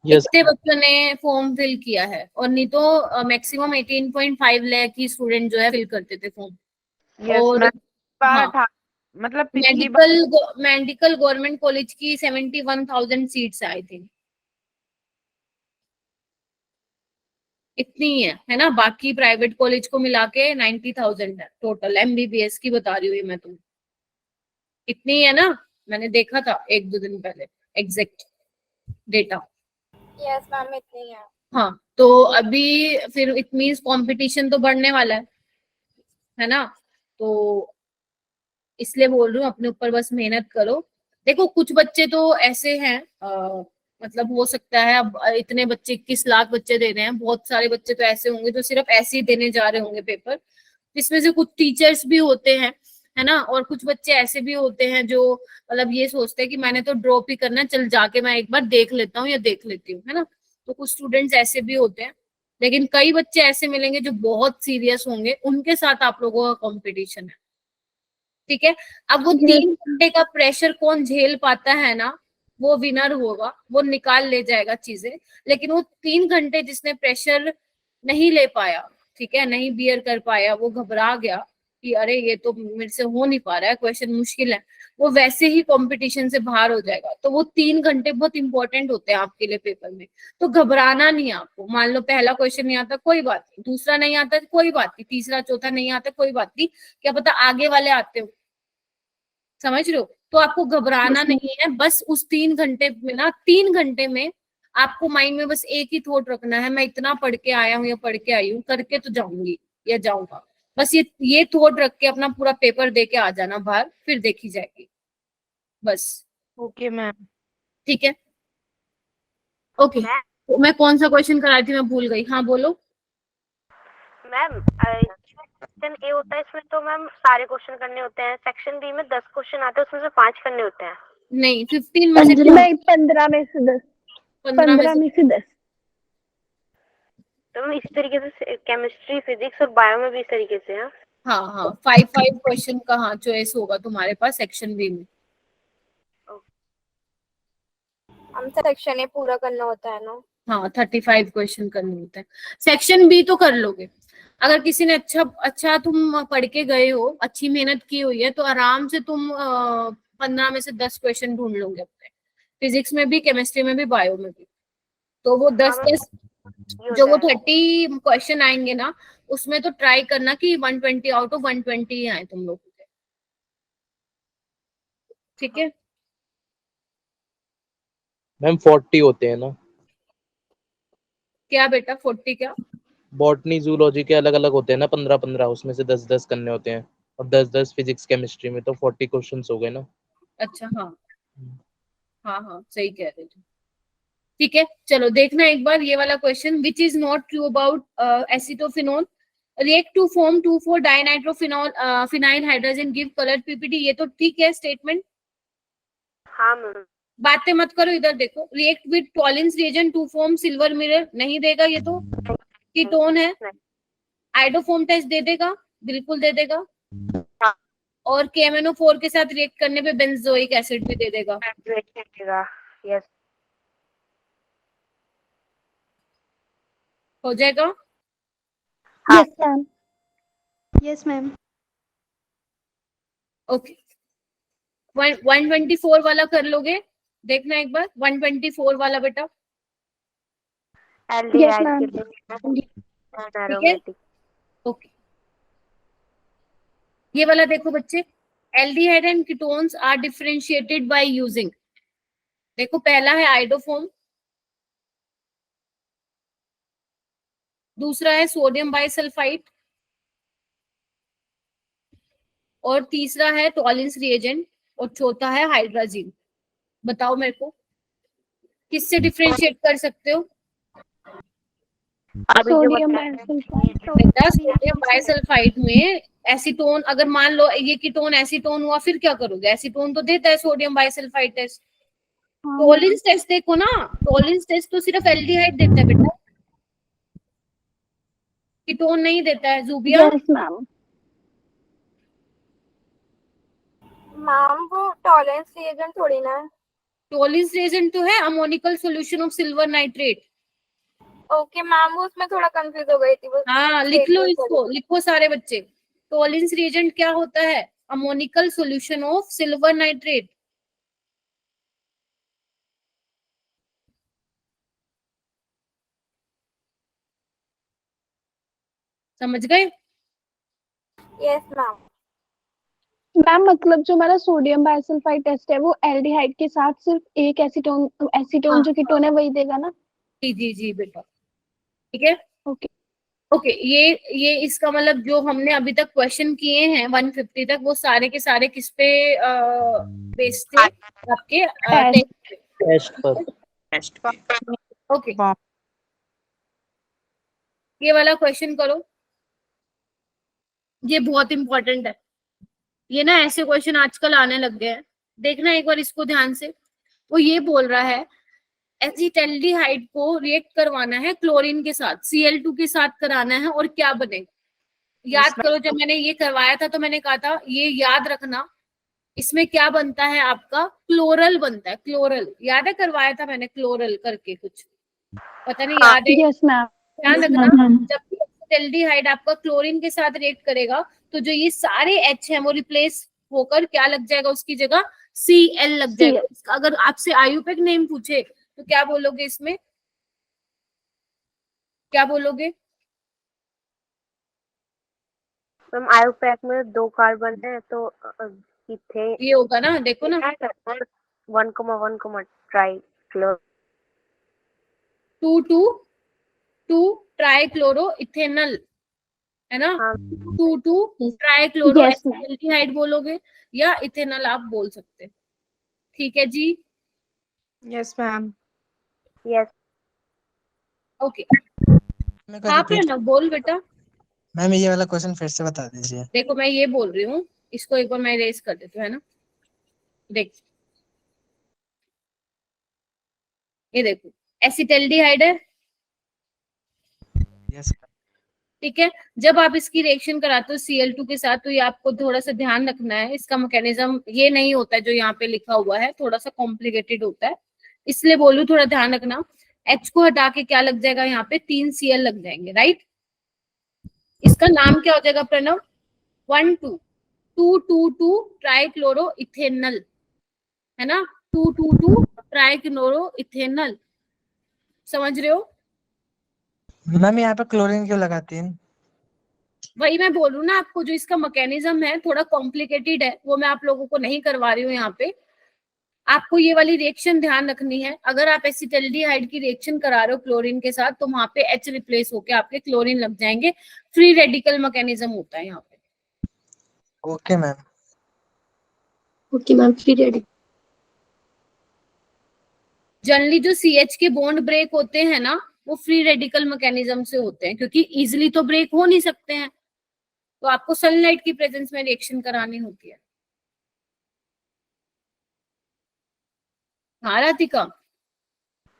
यस इतने बच्चों ने फॉर्म फिल किया है, और नहीं तो मैक्सिमम 18.5 लाख की स्टूडेंट जो है फिल करते थे फॉर्म। और हाँ, मतलब पिछली बार मेडिकल गवर्नमेंट कॉलेज की 71,000 सीट्स आई थिंक, इतनी है ना। बाकी प्राइवेट कॉलेज को मिला के 90,000 है टोटल, एमबीबीएस की बता रही हूँ मैं तुम्हें, इतनी है ना। मैंने देखा था एक दो दिन पहले एग्जैक्ट डेटा। यस मैम इतनी है। हाँ, तो अभी फिर इट मींस कंपटीशन तो बढ़ने वाला है ना। तो इसलिए बोल रही हूँ, अपने ऊपर बस मेहनत करो। देखो कुछ बच्चे तो ऐसे हैं, मतलब हो सकता है, अब इतने बच्चे 21 लाख बच्चे दे रहे हैं, बहुत सारे बच्चे तो ऐसे होंगे जो सिर्फ ऐसे ही देने जा रहे होंगे पेपर, जिसमें से कुछ टीचर्स भी होते हैं, है ना। और कुछ बच्चे ऐसे भी होते हैं जो मतलब ये सोचते हैं कि मैंने तो ड्रॉप ही करना है, चल जाके मैं एक बार देख लेता हूँ या देख लेती हूँ, है ना। तो कुछ स्टूडेंट्स ऐसे भी होते हैं, लेकिन कई बच्चे ऐसे मिलेंगे जो बहुत सीरियस होंगे, उनके साथ आप लोगों का कॉम्पिटिशन है, ठीक है। अब वो 3 घंटे का प्रेशर कौन झेल पाता है ना, वो विनर होगा, वो निकाल ले जाएगा चीजें। लेकिन वो 3 घंटे जिसने प्रेशर नहीं ले पाया, ठीक है, नहीं बियर कर पाया, वो घबरा गया कि अरे ये तो मेरे से हो नहीं पा रहा है, क्वेश्चन मुश्किल है, वो वैसे ही कंपटीशन से बाहर हो जाएगा। तो वो 3 घंटे बहुत इंपॉर्टेंट होते हैं आपके लिए पेपर में। तो घबराना नहीं है आपको। मान लो पहला क्वेश्चन नहीं आता, कोई बात नहीं, दूसरा नहीं आता कोई बात नहीं, तीसरा चौथा नहीं आता कोई बात नहीं, क्या पता आगे वाले आते हो, समझ रहे हो। तो आपको घबराना नहीं है, बस उस 3 घंटे में ना, 3 घंटे में आपको माइंड में बस एक ही थॉट रखना है, मैं इतना पढ़ के आया हूँ या पढ़ के आई हूँ, करके तो जाऊंगी या जाऊंगा। बस ये थॉट रख के अपना पूरा पेपर दे के आ जाना बाहर, फिर देखी जाएगी बस। Okay ma'am. ठीक है, ओके। तो मैं कौन सा क्वेश्चन कराई थी, मैं भूल गई। हाँ बोलो। मैम सेक्शन ए होता है, इसमें तो मैम सारे क्वेश्चन करने होते हैं। सेक्शन बी में 10 क्वेश्चन आते हैं, उसमें से 5 करने होते हैं। नहीं, 15 में से 15 में से 10। 15 में से 10। तो मैम इसी तरीके से केमिस्ट्री, फिजिक्स और बायो में भी इस तरीके से है। हाँ 5 क्वेश्चन का हाँ चॉइस होगा तुम्हारे पास सेक्शन बी में। हम सेक्शन ए पूरा करना होता है ना। हाँ 35 क्वेश्चन करने होते हैं। सेक्शन बी तो कर लोगे अगर किसी ने अच्छा तुम पढ़ के गए हो, अच्छी मेहनत की हुई है तो आराम से तुम 15 में से 10 क्वेश्चन ढूंढ लोगे अपने, फिजिक्स में भी, केमिस्ट्री में भी, बायो में भी। तो वो 10 जो वो 30 क्वेश्चन आएंगे ना, उसमें तो ट्राई करना कि 120 आउट ऑफ 120 ही आए तुम लोग के। ठीक है मैम 40 होते हैं ना? क्या बेटा 40 क्या? बॉटनी जूलॉजी के अलग अलग होते हैं ना, 15-15, उसमें से 10-10 करने होते हैं, और 10-10 फिजिक्स केमिस्ट्री में, तो 40 क्वेश्चंस हो गए ना। अच्छा हाँ सही कह रहे थे। ठीक है चलो देखना एक बार ये वाला question, which is not true about acetophenol react to form 2,4 dinitrophenol phenyl hydrogen give colour PPT. ये तो ठीक है स्टेटमेंट, हाँ मैम। बातें मत करो, इधर देखो। React with Tollens reagent to form silver mirror, नहीं देगा ये तो, कीटोन है। आइडोफॉर्म टेस्ट दे देगा, बिल्कुल दे देगा। और KMnO4 के साथ रिएक्ट करने पे बेंजोइक एसिड भी दे देगा। यस हो जाएगा। Yes ma'am. Yes ma'am. Okay 124 वाला कर लोगे, देखना एक बार 124 वाला बेटा। Yes ma'am. ठीक है ओके ये वाला देखो बच्चे, aldehyde and ketones are differentiated by using. देखो पहला है आइडोफॉर्म, दूसरा है सोडियम बाइसल्फाइड, और तीसरा है टॉलिन्स रिएजेंट, और चौथा है हाइड्राजीन। बताओ मेरे को किससे डिफरेंशिएट कर सकते हो? Sodium bisulphide. बेटा सोडियम बाइसल्फाइड में एसीटोन, अगर मान लो ये कीटोन एसीटोन हुआ फिर क्या करोगे? एसीटोन तो देता है sodium bisulphide test. Tollens test देखो ना, टॉलिन्स टेस्ट तो सिर्फ एल्डिहाइड देता है बेटा, कीटोन नहीं देता है। Zubia yes ma'am. मैम वो टॉलरेंस रिएजेंट थोड़ी ना है। टॉलिन्स रिएजेंट तो है ammoniacal solution of silver nitrate. Okay ma'am वो उसमें थोड़ा कंफ्यूज हो गई थी वो। हाँ लिख लो इसको, लिखो सारे बच्चे। टॉलिन्स रिएजेंट क्या होता है? Ammoniacal solution of silver nitrate. समझ गए? Yes ma'am. मैम मतलब जो हमारा सोडियम बाइसल्फाइड टेस्ट है वो एल्डिहाइड के साथ सिर्फ एक एसीटोन हाँ, जो कीटोन है वही देगा ना? जी बेटा ठीक है ओके ओके ये इसका मतलब जो हमने अभी तक क्वेश्चन किए हैं 150 तक, वो सारे के सारे किस पे बेस्ड थे? आपके टेस्ट पर। ओके ये वाला क्वेश्चन करो, ये बहुत इंपॉर्टेंट है। ये ना ऐसे क्वेश्चन आजकल आने लग गए हैं, देखना एक बार इसको ध्यान से। वो ये बोल रहा है एसिटल्डिहाइड को रिएक्ट करवाना है क्लोरीन के साथ, Cl2 के साथ कराना है, और क्या बनेगा? याद करो जब मैंने ये करवाया था तो मैंने कहा था ये याद रखना, इसमें क्या बनता है आपका? क्लोरल बनता है, क्लोरल। याद है करवाया था मैंने क्लोरल करके कुछ, पता नहीं याद है? Yes ma'am. ध्यान रखना जब भी एसिटल्डिहाइड आपका क्लोरीन के साथ रिएक्ट करेगा तो जो ये सारे H हैं वो रिप्लेस होकर क्या लग जाएगा उसकी जगह? Cl लग जाएगा। इसका अगर आपसे आयुपेक नेम पूछे तो क्या बोलोगे? इसमें क्या बोलोगे? मैम आयुपैक में 2 कार्बन है तो इथे ये होगा ना, देखो ना 1,1, ट्राई क्लोर 2 ट्राइक्लोरो इथेनल है ना, 2 ट्राइक्लोरो Yes, ma'am. एसिटल्डिहाइड बोलोगे या इथेनॉल आप बोल सकते। ठीक है जी। Yes ma'am. यस ओके हाँ पे ना बोल बेटा। मैम ये वाला क्वेश्चन फिर से बता दीजिए। देखो मैं ये बोल रही हूँ, इसको एक बार मैं रेस कर देती हूँ, है ना। देख ये देखो एसिटल्डिहाइड है, यस ठीक है। जब आप इसकी रिएक्शन कराते हो Cl2 के साथ, तो ये आपको थोड़ा सा ध्यान रखना है, इसका मैकेनिज्म ये नहीं होता है जो यहाँ पे लिखा हुआ है, थोड़ा सा कॉम्प्लिकेटेड होता है, इसलिए बोलूं थोड़ा ध्यान रखना। H को हटा के क्या लग जाएगा यहाँ पे, 3 Cl लग जाएंगे, राइट। इसका नाम क्या हो जाएगा प्रणव, 1,2,2,2,2 ट्राइक्लोरो इथेनल, है ना, 2,2,2 ट्राइक्लोरो इथेनल, समझ रहे हो। मैम यहाँ पे क्लोरीन क्यों लगाती हैं? वही मैं बोल रही हूँ ना आपको, जो इसका मैकेनिज्म है थोड़ा कॉम्प्लिकेटेड है, वो मैं आप लोगों को नहीं करवा रही हूँ यहाँ पे। आपको ये वाली रिएक्शन ध्यान रखनी है, अगर आप एसिटाल्डिहाइड की रिएक्शन करा रहे हो क्लोरीन के साथ, तो वहां पे H रिप्लेस होके आपके क्लोरीन लग जाएंगे, फ्री रेडिकल मैकेनिज्म होता है यहाँ पे। Okay ma'am. Okay ma'am, free radical. Generally जो CH के बॉन्ड ब्रेक होते हैं ना, वो फ्री रेडिकल मैकेनिज्म से होते हैं, क्योंकि इजिली तो ब्रेक हो नहीं सकते हैं, तो आपको सनलाइट की प्रेजेंस में रिएक्शन करानी होती है। हाँ राधिका।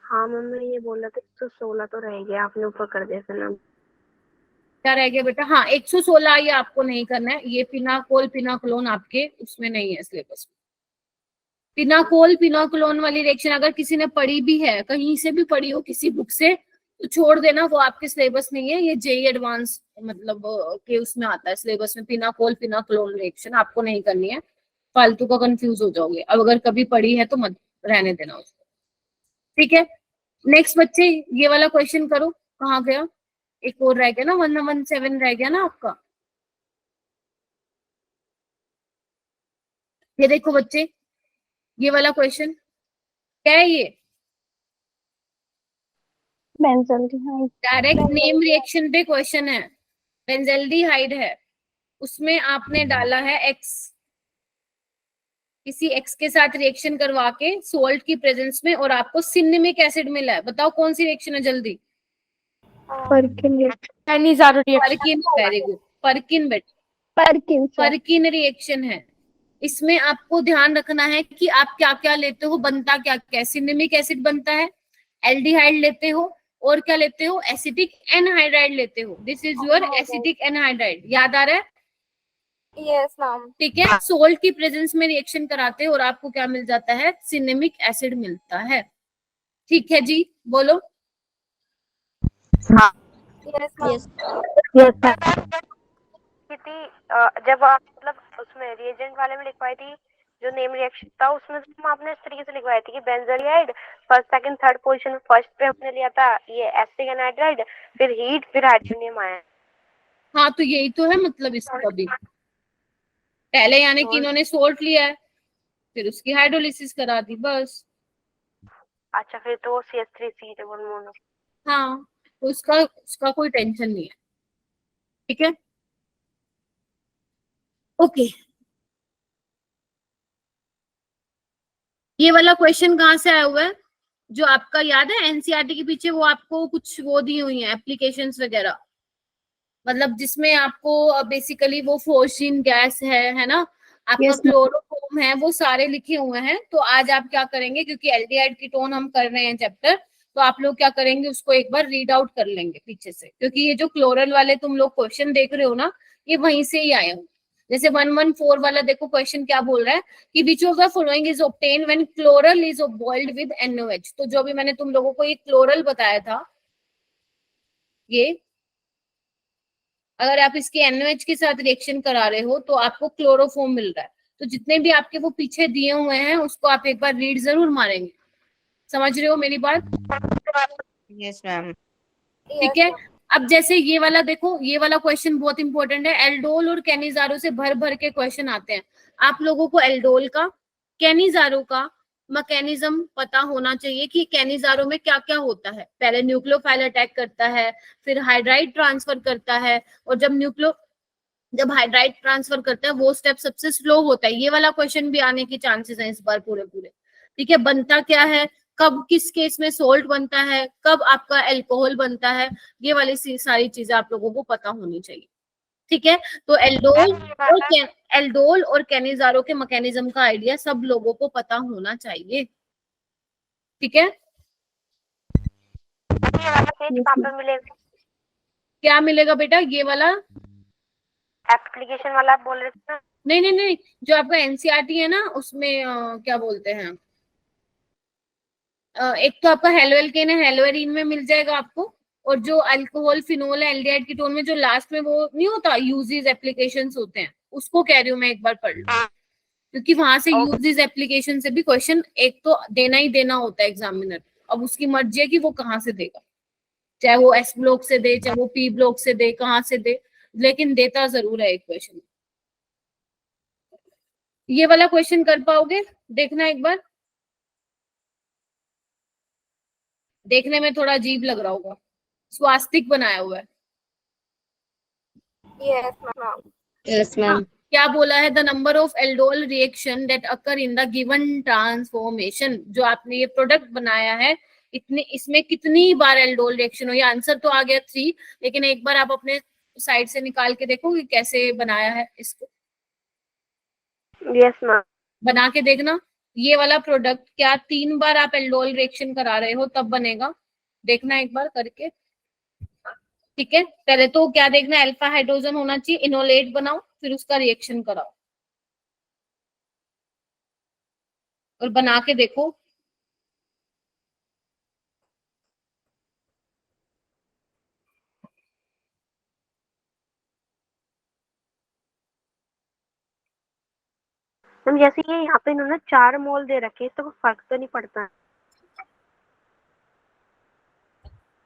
हाँ मैम, मैं ये बोल रहा था 116 तो रह गया, आपने ऊपर कर दिया फिर मैम। क्या रह गया बेटा, हाँ 116 ये आपको नहीं करना है, ये पिनाकोल पिनाकोलोन आपके उसमें नहीं है सिलेबस में। पिनाकोल पिनाकोलोन वाली रिएक्शन अगर किसी ने पढ़ी भी है, कहीं से भी पढ़ी हो किसी बुक से, तो छोड़ देना, वो आपके सिलेबस नहीं है, ये जेई एडवांस मतलब के उसमें आता है सिलेबस में, पिनाकोल पिनाकोलोन रिएक्शन आपको नहीं करनी है, फालतू का कंफ्यूज हो जाओगे। अब अगर कभी पढ़ी है तो मत रहने देना उसको, ठीक है। नेक्स्ट बच्चे ये वाला क्वेश्चन करो, कहाँ गया, एक और रह गया ना, 117 रह गया ना आपका। ये देखो बच्चे, ये वाला क्वेश्चन क्या है, ये बेंजल्डिहाइड। डायरेक्ट नेम रिएक्शन पे क्वेश्चन है, बेंजल्डिहाइड है, उसमें आपने डाला है X, किसी X के साथ रिएक्शन करवा के सोल्ट की प्रेजेंस में, और आपको सिनेमिक एसिड मिला है, बताओ कौन सी रिएक्शन है जल्दी। Perkin Perkin, very good, Perkin बेटा, पर्किन रिएक्शन है। इसमें आपको ध्यान रखना है कि आप क्या क्या लेते हो, बनता क्या क्या है। सिनेमिक एसिड बनता है, एल्डिहाइड लेते हो, और क्या लेते हो, एसिटिक एनहाइड्राइड लेते हो, this is your acetic anhydride, याद आ रहा है। Yes ma'am. ठीक है, सोल्ट की प्रेजेंस में रिएक्शन कराते हो और आपको क्या मिल जाता है, सिनेमिक एसिड मिलता है। ठीक है जी, बोलो। Yes ma'am. जब आप मतलब उसमें रिएजेंट वाले में लिखवाई थी, जो नेम रिएक्शन था उसमें तो आपने इस तरीके से लिखवाई थी कि बेंजोलिहाइड फर्स्ट सेकंड थर्ड पोजीशन में, फर्स्ट पे हमने लिया था ये एसिटिक एनहाइड्राइड, फिर हीट, फिर हाइड्रोनियम आया। हाँ तो यही तो है मतलब इसका भी, पहले यानी कि इन्होंने सोल्ट लिया है, फिर उसकी हाइड्रोलिसिस करा दी, बस। अच्छा, फिर तो CH3 डबल मोनो। हाँ, तो उसका कोई टेंशन नहीं है, ठीक है, ओके। ये वाला क्वेश्चन कहाँ से आया हुआ है, जो आपका याद है एनसीईआरटी के पीछे वो आपको कुछ वो दी हुई है एप्लीकेशंस वगैरह, मतलब जिसमें आपको बेसिकली वो फोर्सिन गैस है ना, आपका क्लोरोफॉर्म है, वो सारे लिखे हुए हैं। तो आज आप क्या करेंगे, क्योंकि एल्डिहाइड कीटोन हम कर रहे हैं चैप्टर, तो आप लोग क्या करेंगे, उसको एक बार रीड आउट कर लेंगे पीछे से, क्योंकि ये जो क्लोरल वाले तुम लोग क्वेश्चन देख रहे हो ना, ये वहीं से ही आए हो। जैसे 114 वाला देखो क्वेश्चन क्या बोल रहा है कि विच of the following is obtain when chloral is boiled with NaOH। तो जो भी मैंने तुम लोगों को ये क्लोरल बताया था, ये अगर आप इसके NaOH के साथ रिएक्शन करा रहे हो तो आपको क्लोरोफॉर्म मिल रहा है। तो जितने भी आपके वो पीछे दिए हुए हैं उसको आप एक बार रीड जरूर मारेंगे, समझ रहे हो मेरी बात। Yes ma'am. ठीक है, अब जैसे ये वाला देखो, ये वाला क्वेश्चन बहुत इंपॉर्टेंट है, एल्डोल और कैनिजारो से भर भर के क्वेश्चन आते हैं। आप लोगों को एल्डोल का, कैनिजारो का मैकेनिज्म पता होना चाहिए कि कैनिजारो में क्या क्या होता है। पहले न्यूक्लियोफाइल अटैक करता है, फिर हाइड्राइड ट्रांसफर करता है, और जब हाइड्राइड ट्रांसफर करता है वो स्टेप सबसे स्लो होता है। ये वाला क्वेश्चन भी आने के चांसेस हैं इस बार पूरे। ठीक है, बनता क्या है, कब किस केस में सोल्ट बनता है, कब आपका अल्कोहल बनता है, ये वाली सारी चीजें आप लोगों को पता होनी चाहिए। ठीक है, तो एल्डोल और कैनिजारो के मैकेनिज्म का आइडिया सब लोगों को पता होना चाहिए। ठीक है, कहाँ पे मिलेगा? क्या मिलेगा बेटा, ये वाला? एप्लीकेशन वाला आप बोल रहे थे ना? नहीं नहीं नहीं, जो आपका एनसीईआरटी है ना, उसमें क्या बोलते हैं, एक तो आपका हेलोएल्केन है, हेलोएरीन में मिल जाएगा आपको, और जो अल्कोहल फिनोल है एल्डिहाइड कीटोन में, जो लास्ट में वो नहीं होता यूजेस एप्लीकेशंस होते हैं, उसको कह रही हूँ मैं, एक बार पढ़ लो, क्योंकि वहां से यूजेस एप्लीकेशन से भी क्वेश्चन एक तो देना ही देना होता है एग्जामिनर। अब उसकी मर्जी है कि वो कहाँ से देगा, चाहे वो एस ब्लॉक से दे, चाहे वो पी ब्लॉक से दे, कहाँ से दे, लेकिन देता जरूर है एक क्वेश्चन। ये वाला क्वेश्चन कर पाओगे? देखना एक बार, देखने में थोड़ा अजीब लग रहा होगा, स्वास्तिक बनाया हुआ है। Yes, ma'am. Yes, ma'am. क्या बोला है? The number of aldol reaction that occur in the given transformation. जो आपने ये प्रोडक्ट बनाया है, इतने इसमें कितनी बार एल्डोल रिएक्शन हो? ये आंसर तो आ गया 3, लेकिन एक बार आप अपने साइड से निकाल के देखो कि कैसे बनाया है इसको। Yes ma'am. बना के देखना, ये वाला प्रोडक्ट क्या 3 बार आप एल्डोल रिएक्शन करा रहे हो तब बनेगा? देखना एक बार करके, ठीक है। पहले तो क्या देखना, अल्फा हाइड्रोजन होना चाहिए, इनोलेट बनाओ, फिर उसका रिएक्शन कराओ और बना के देखो। मैम जैसे ये यहाँ पे इन्होंने 4 मोल दे रखे हैं, तो कोई फर्क तो नहीं पड़ता?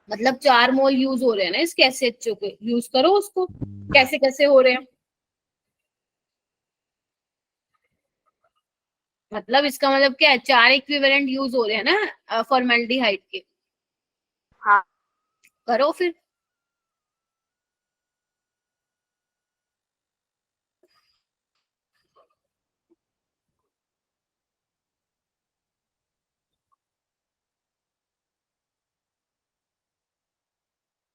मतलब 4 मोल यूज हो रहे हैं ना इसके एसएचओ के, यूज करो उसको, कैसे कैसे हो रहे हैं। मतलब इसका मतलब क्या है, 4 इक्विवेलेंट यूज हो रहे हैं ना फॉर्मेल्डिहाइड के। हाँ। करो फिर।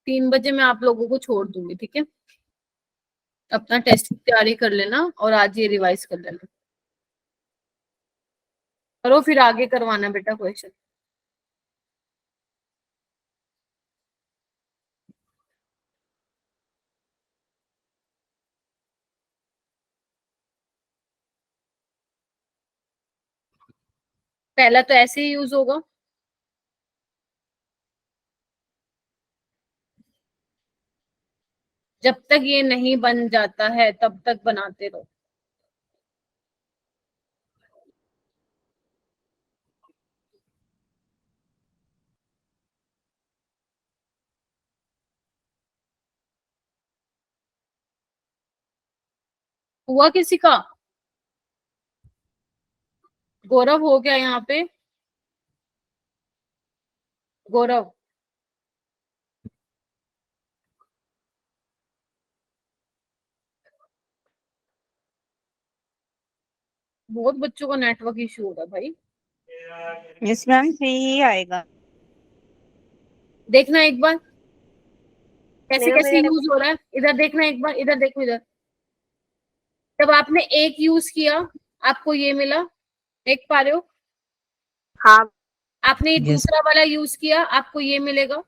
तीन बजे मैं आप लोगों को छोड़ दूंगी, ठीक है। अपना टेस्ट की तैयारी कर लेना और आज ये रिवाइज कर लेना। करो फिर, आगे करवाना बेटा क्वेश्चन। पहला तो ऐसे ही यूज होगा, जब तक ये नहीं बन जाता है तब तक बनाते रहो। हुआ किसी का? गौरव हो गया यहाँ पे? गौरव, बहुत बच्चों का नेटवर्क इशू हो रहा है भाई। Yes, ma'am. 3 ही आएगा. देखना एक बार कैसे नहीं, कैसे मेरे यूज हो रहा है, इधर देखना एक बार, इधर देखो इधर। जब आपने एक यूज किया आपको ये मिला, देख पा रहे हो? हाँ। आपने दूसरा वाला यूज किया आपको ये मिलेगा,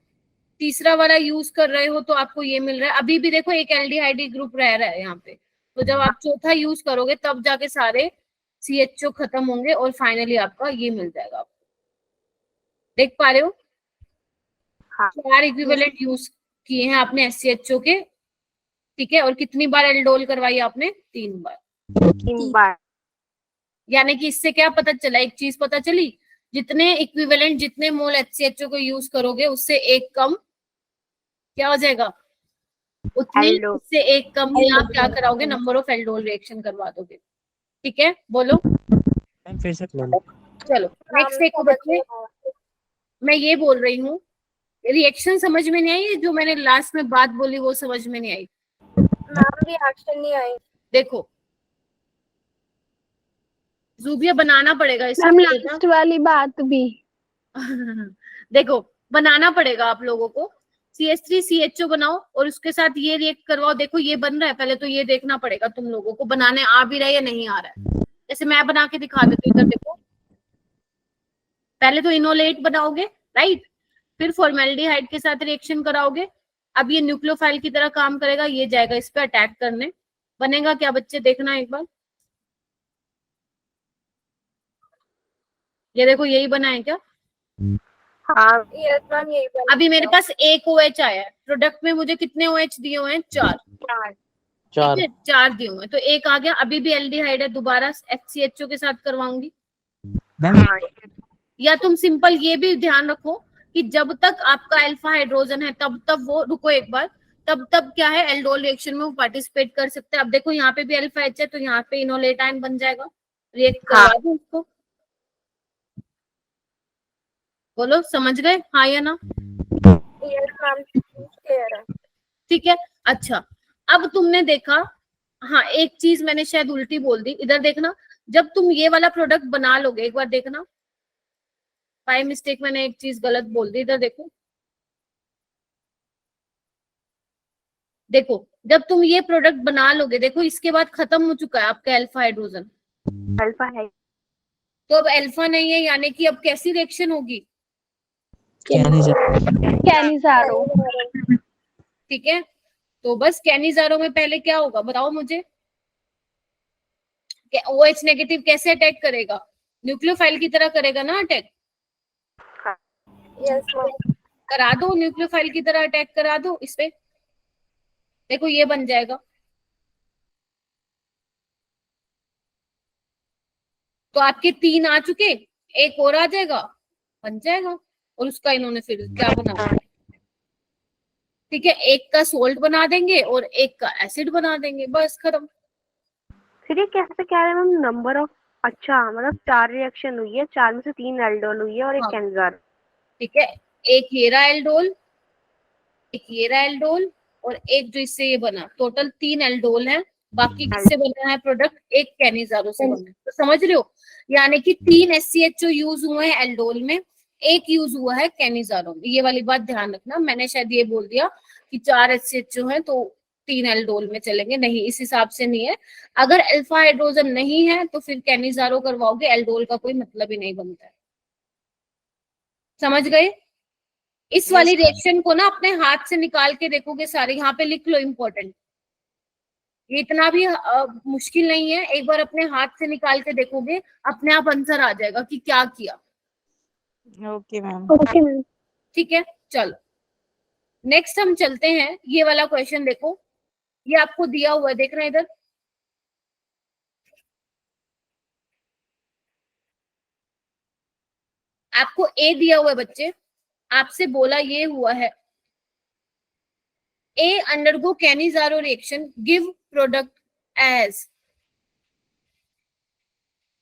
तीसरा वाला यूज कर रहे हो तो आपको ये मिल रहा है। अभी भी देखो एक एल्डिहाइड ग्रुप रह रहा है यहाँ पे, तो जब आप चौथा यूज करोगे तब जाके सारे सीएचओ खत्म होंगे और फाइनली आपका ये मिल जाएगा आपको। देख पा रहे हो? हाँ। 4 इक्विवेलेंट यूज किए हैं आपने एससीएचओ के, ठीक है। और कितनी बार एल्डोल करवाई आपने? 3 बार। 3 बार। यानी कि इससे क्या पता चला, एक चीज पता चली, जितने इक्विवेलेंट, जितने मोल एचसीएचओ को यूज करोगे उससे एक कम क्या हो जाएगा, उतने एल्डोल। उससे एक कम ही आप क्या कराओगे, नंबर ऑफ एल्डोल रिएक्शन करवा दोगे, ठीक है। बोलो फिर से चलो नेक्स्ट देखो बच्चे। मैं ये बोल रही हूँ, रिएक्शन समझ में नहीं आई? जो मैंने लास्ट में बात बोली वो समझ में नहीं आई? मैम रिएक्शन नहीं आई। देखो जूबिया बनाना पड़ेगा मैम इसको लास्ट वाली बात भी देखो बनाना पड़ेगा आप लोगों को। CH3CHO बनाओ और उसके साथ ये रिएक्ट करवाओ। देखो ये बन रहा है, पहले तो ये देखना पड़ेगा तुम लोगों को बनाने आ भी रहा है या नहीं आ रहा है। जैसे मैं बना के दिखा देती हूँ, इधर देखो। पहले तो इनोलेट बनाओगे, राइट, फिर फॉर्मेल्डिहाइड के साथ रिएक्शन कराओगे, अब ये न्यूक्लियोफाइल की तरह काम करेगा, ये जाएगा इस पे अटैक करने, बनेगा क्या बच्चे, देखना एक बार। ये देखो यही बना है क्या? हाँ यस मैम यही बना अभी मेरे पास एक OH आया है, प्रोडक्ट में मुझे कितने OH दिए हुए हैं? 4, चार। ठीक है 4 दिए हुए हैं, तो एक आ गया। अभी भी एल्डिहाइड है, दोबारा HCHO के साथ करवाऊंगी। हाँ या तुम सिंपल ये भी ध्यान रखो कि जब तक आपका अल्फा हाइड्रोजन है तब तक वो, रुको एक बार, तब तक क्या है, एल्डोल रिएक्शन में वो पार्टिसिपेट कर सकते हैं। अब देखो यहाँ पे भी अल्फा H है, तो यहाँ पे इनोलेट आयन बन जाएगा, रिएक्ट करवा दो उसको। बोलो समझ गए, हाँ या ना? यस मैम क्लियर है। ठीक है, अच्छा अब तुमने देखा, हाँ एक चीज मैंने शायद उल्टी बोल दी, इधर देखना, जब तुम ये वाला प्रोडक्ट बना लोगे, एक बार देखना, बाय मिस्टेक मैंने एक चीज गलत बोल दी, इधर देखो, देखो जब तुम ये प्रोडक्ट बना लोगे, देखो इसके बाद खत्म हो चुका है आपका अल्फा हाइड्रोजन, अल्फा है, तो अब अल्फा नहीं है, यानी कि अब कैसी रिएक्शन होगी? कैनिजारो। ठीक है, तो बस कैनिजारो में पहले क्या होगा बताओ मुझे, OH नेगेटिव कैसे अटैक करेगा? न्यूक्लियोफाइल की तरह करेगा ना अटैक, यस मैम करा दो, न्यूक्लियोफाइल की तरह अटैक करा दो इस पे, देखो ये बन जाएगा। तो आपके 3 आ चुके, एक और आ जाएगा, बन जाएगा, और उसका इन्होंने फिर क्या बना, ठीक है, एक का सोल्ट बना देंगे और एक का एसिड बना देंगे, बस खत्म। फिर ये कैसे कह रहे हैं मैम नंबर ऑफ, अच्छा मतलब 4 रिएक्शन हुई है, 4 में से 3 एल्डोल हुई है और एक हाँ। कैंजार। ठीक है, एक ये रहा एल्डोल, एक ये रहा एल्डोल, और एक जो इससे ये बना, टोटल 3 एल्डोल है, बाकी किससे बना है प्रोडक्ट? एक कैनिजारो से बना है, तो समझ रहे हो, यानी कि 3 SCHO यूज हुए हैं एल्डोल में, एक यूज हुआ है कैनिजारो में, ये वाली बात ध्यान रखना। मैंने शायद ये बोल दिया कि 4 SCHO है तो 3 एल्डोल में चलेंगे, नहीं इस हिसाब से नहीं है। अगर अल्फा हाइड्रोजन नहीं है तो फिर कैनिजारो करवाओगे, एल्डोल का कोई मतलब ही नहीं बनता है, समझ गए? इस वाली रिएक्शन को ना अपने हाथ से निकाल के देखोगे सारे, यहाँ पे लिख लो इम्पोर्टेंट, ये इतना भी मुश्किल नहीं है, एक बार अपने हाथ से निकाल के देखोगे अपने आप आंसर आ जाएगा कि क्या किया। Okay ma'am. Okay ma'am. ठीक है, चलो नेक्स्ट हम चलते हैं, ये वाला क्वेश्चन देखो, ये आपको दिया हुआ है, देख रहे हैं इधर, आपको ए दिया हुआ है बच्चे, आपसे बोला ये हुआ है, A undergo Cannizzaro reaction, give product as,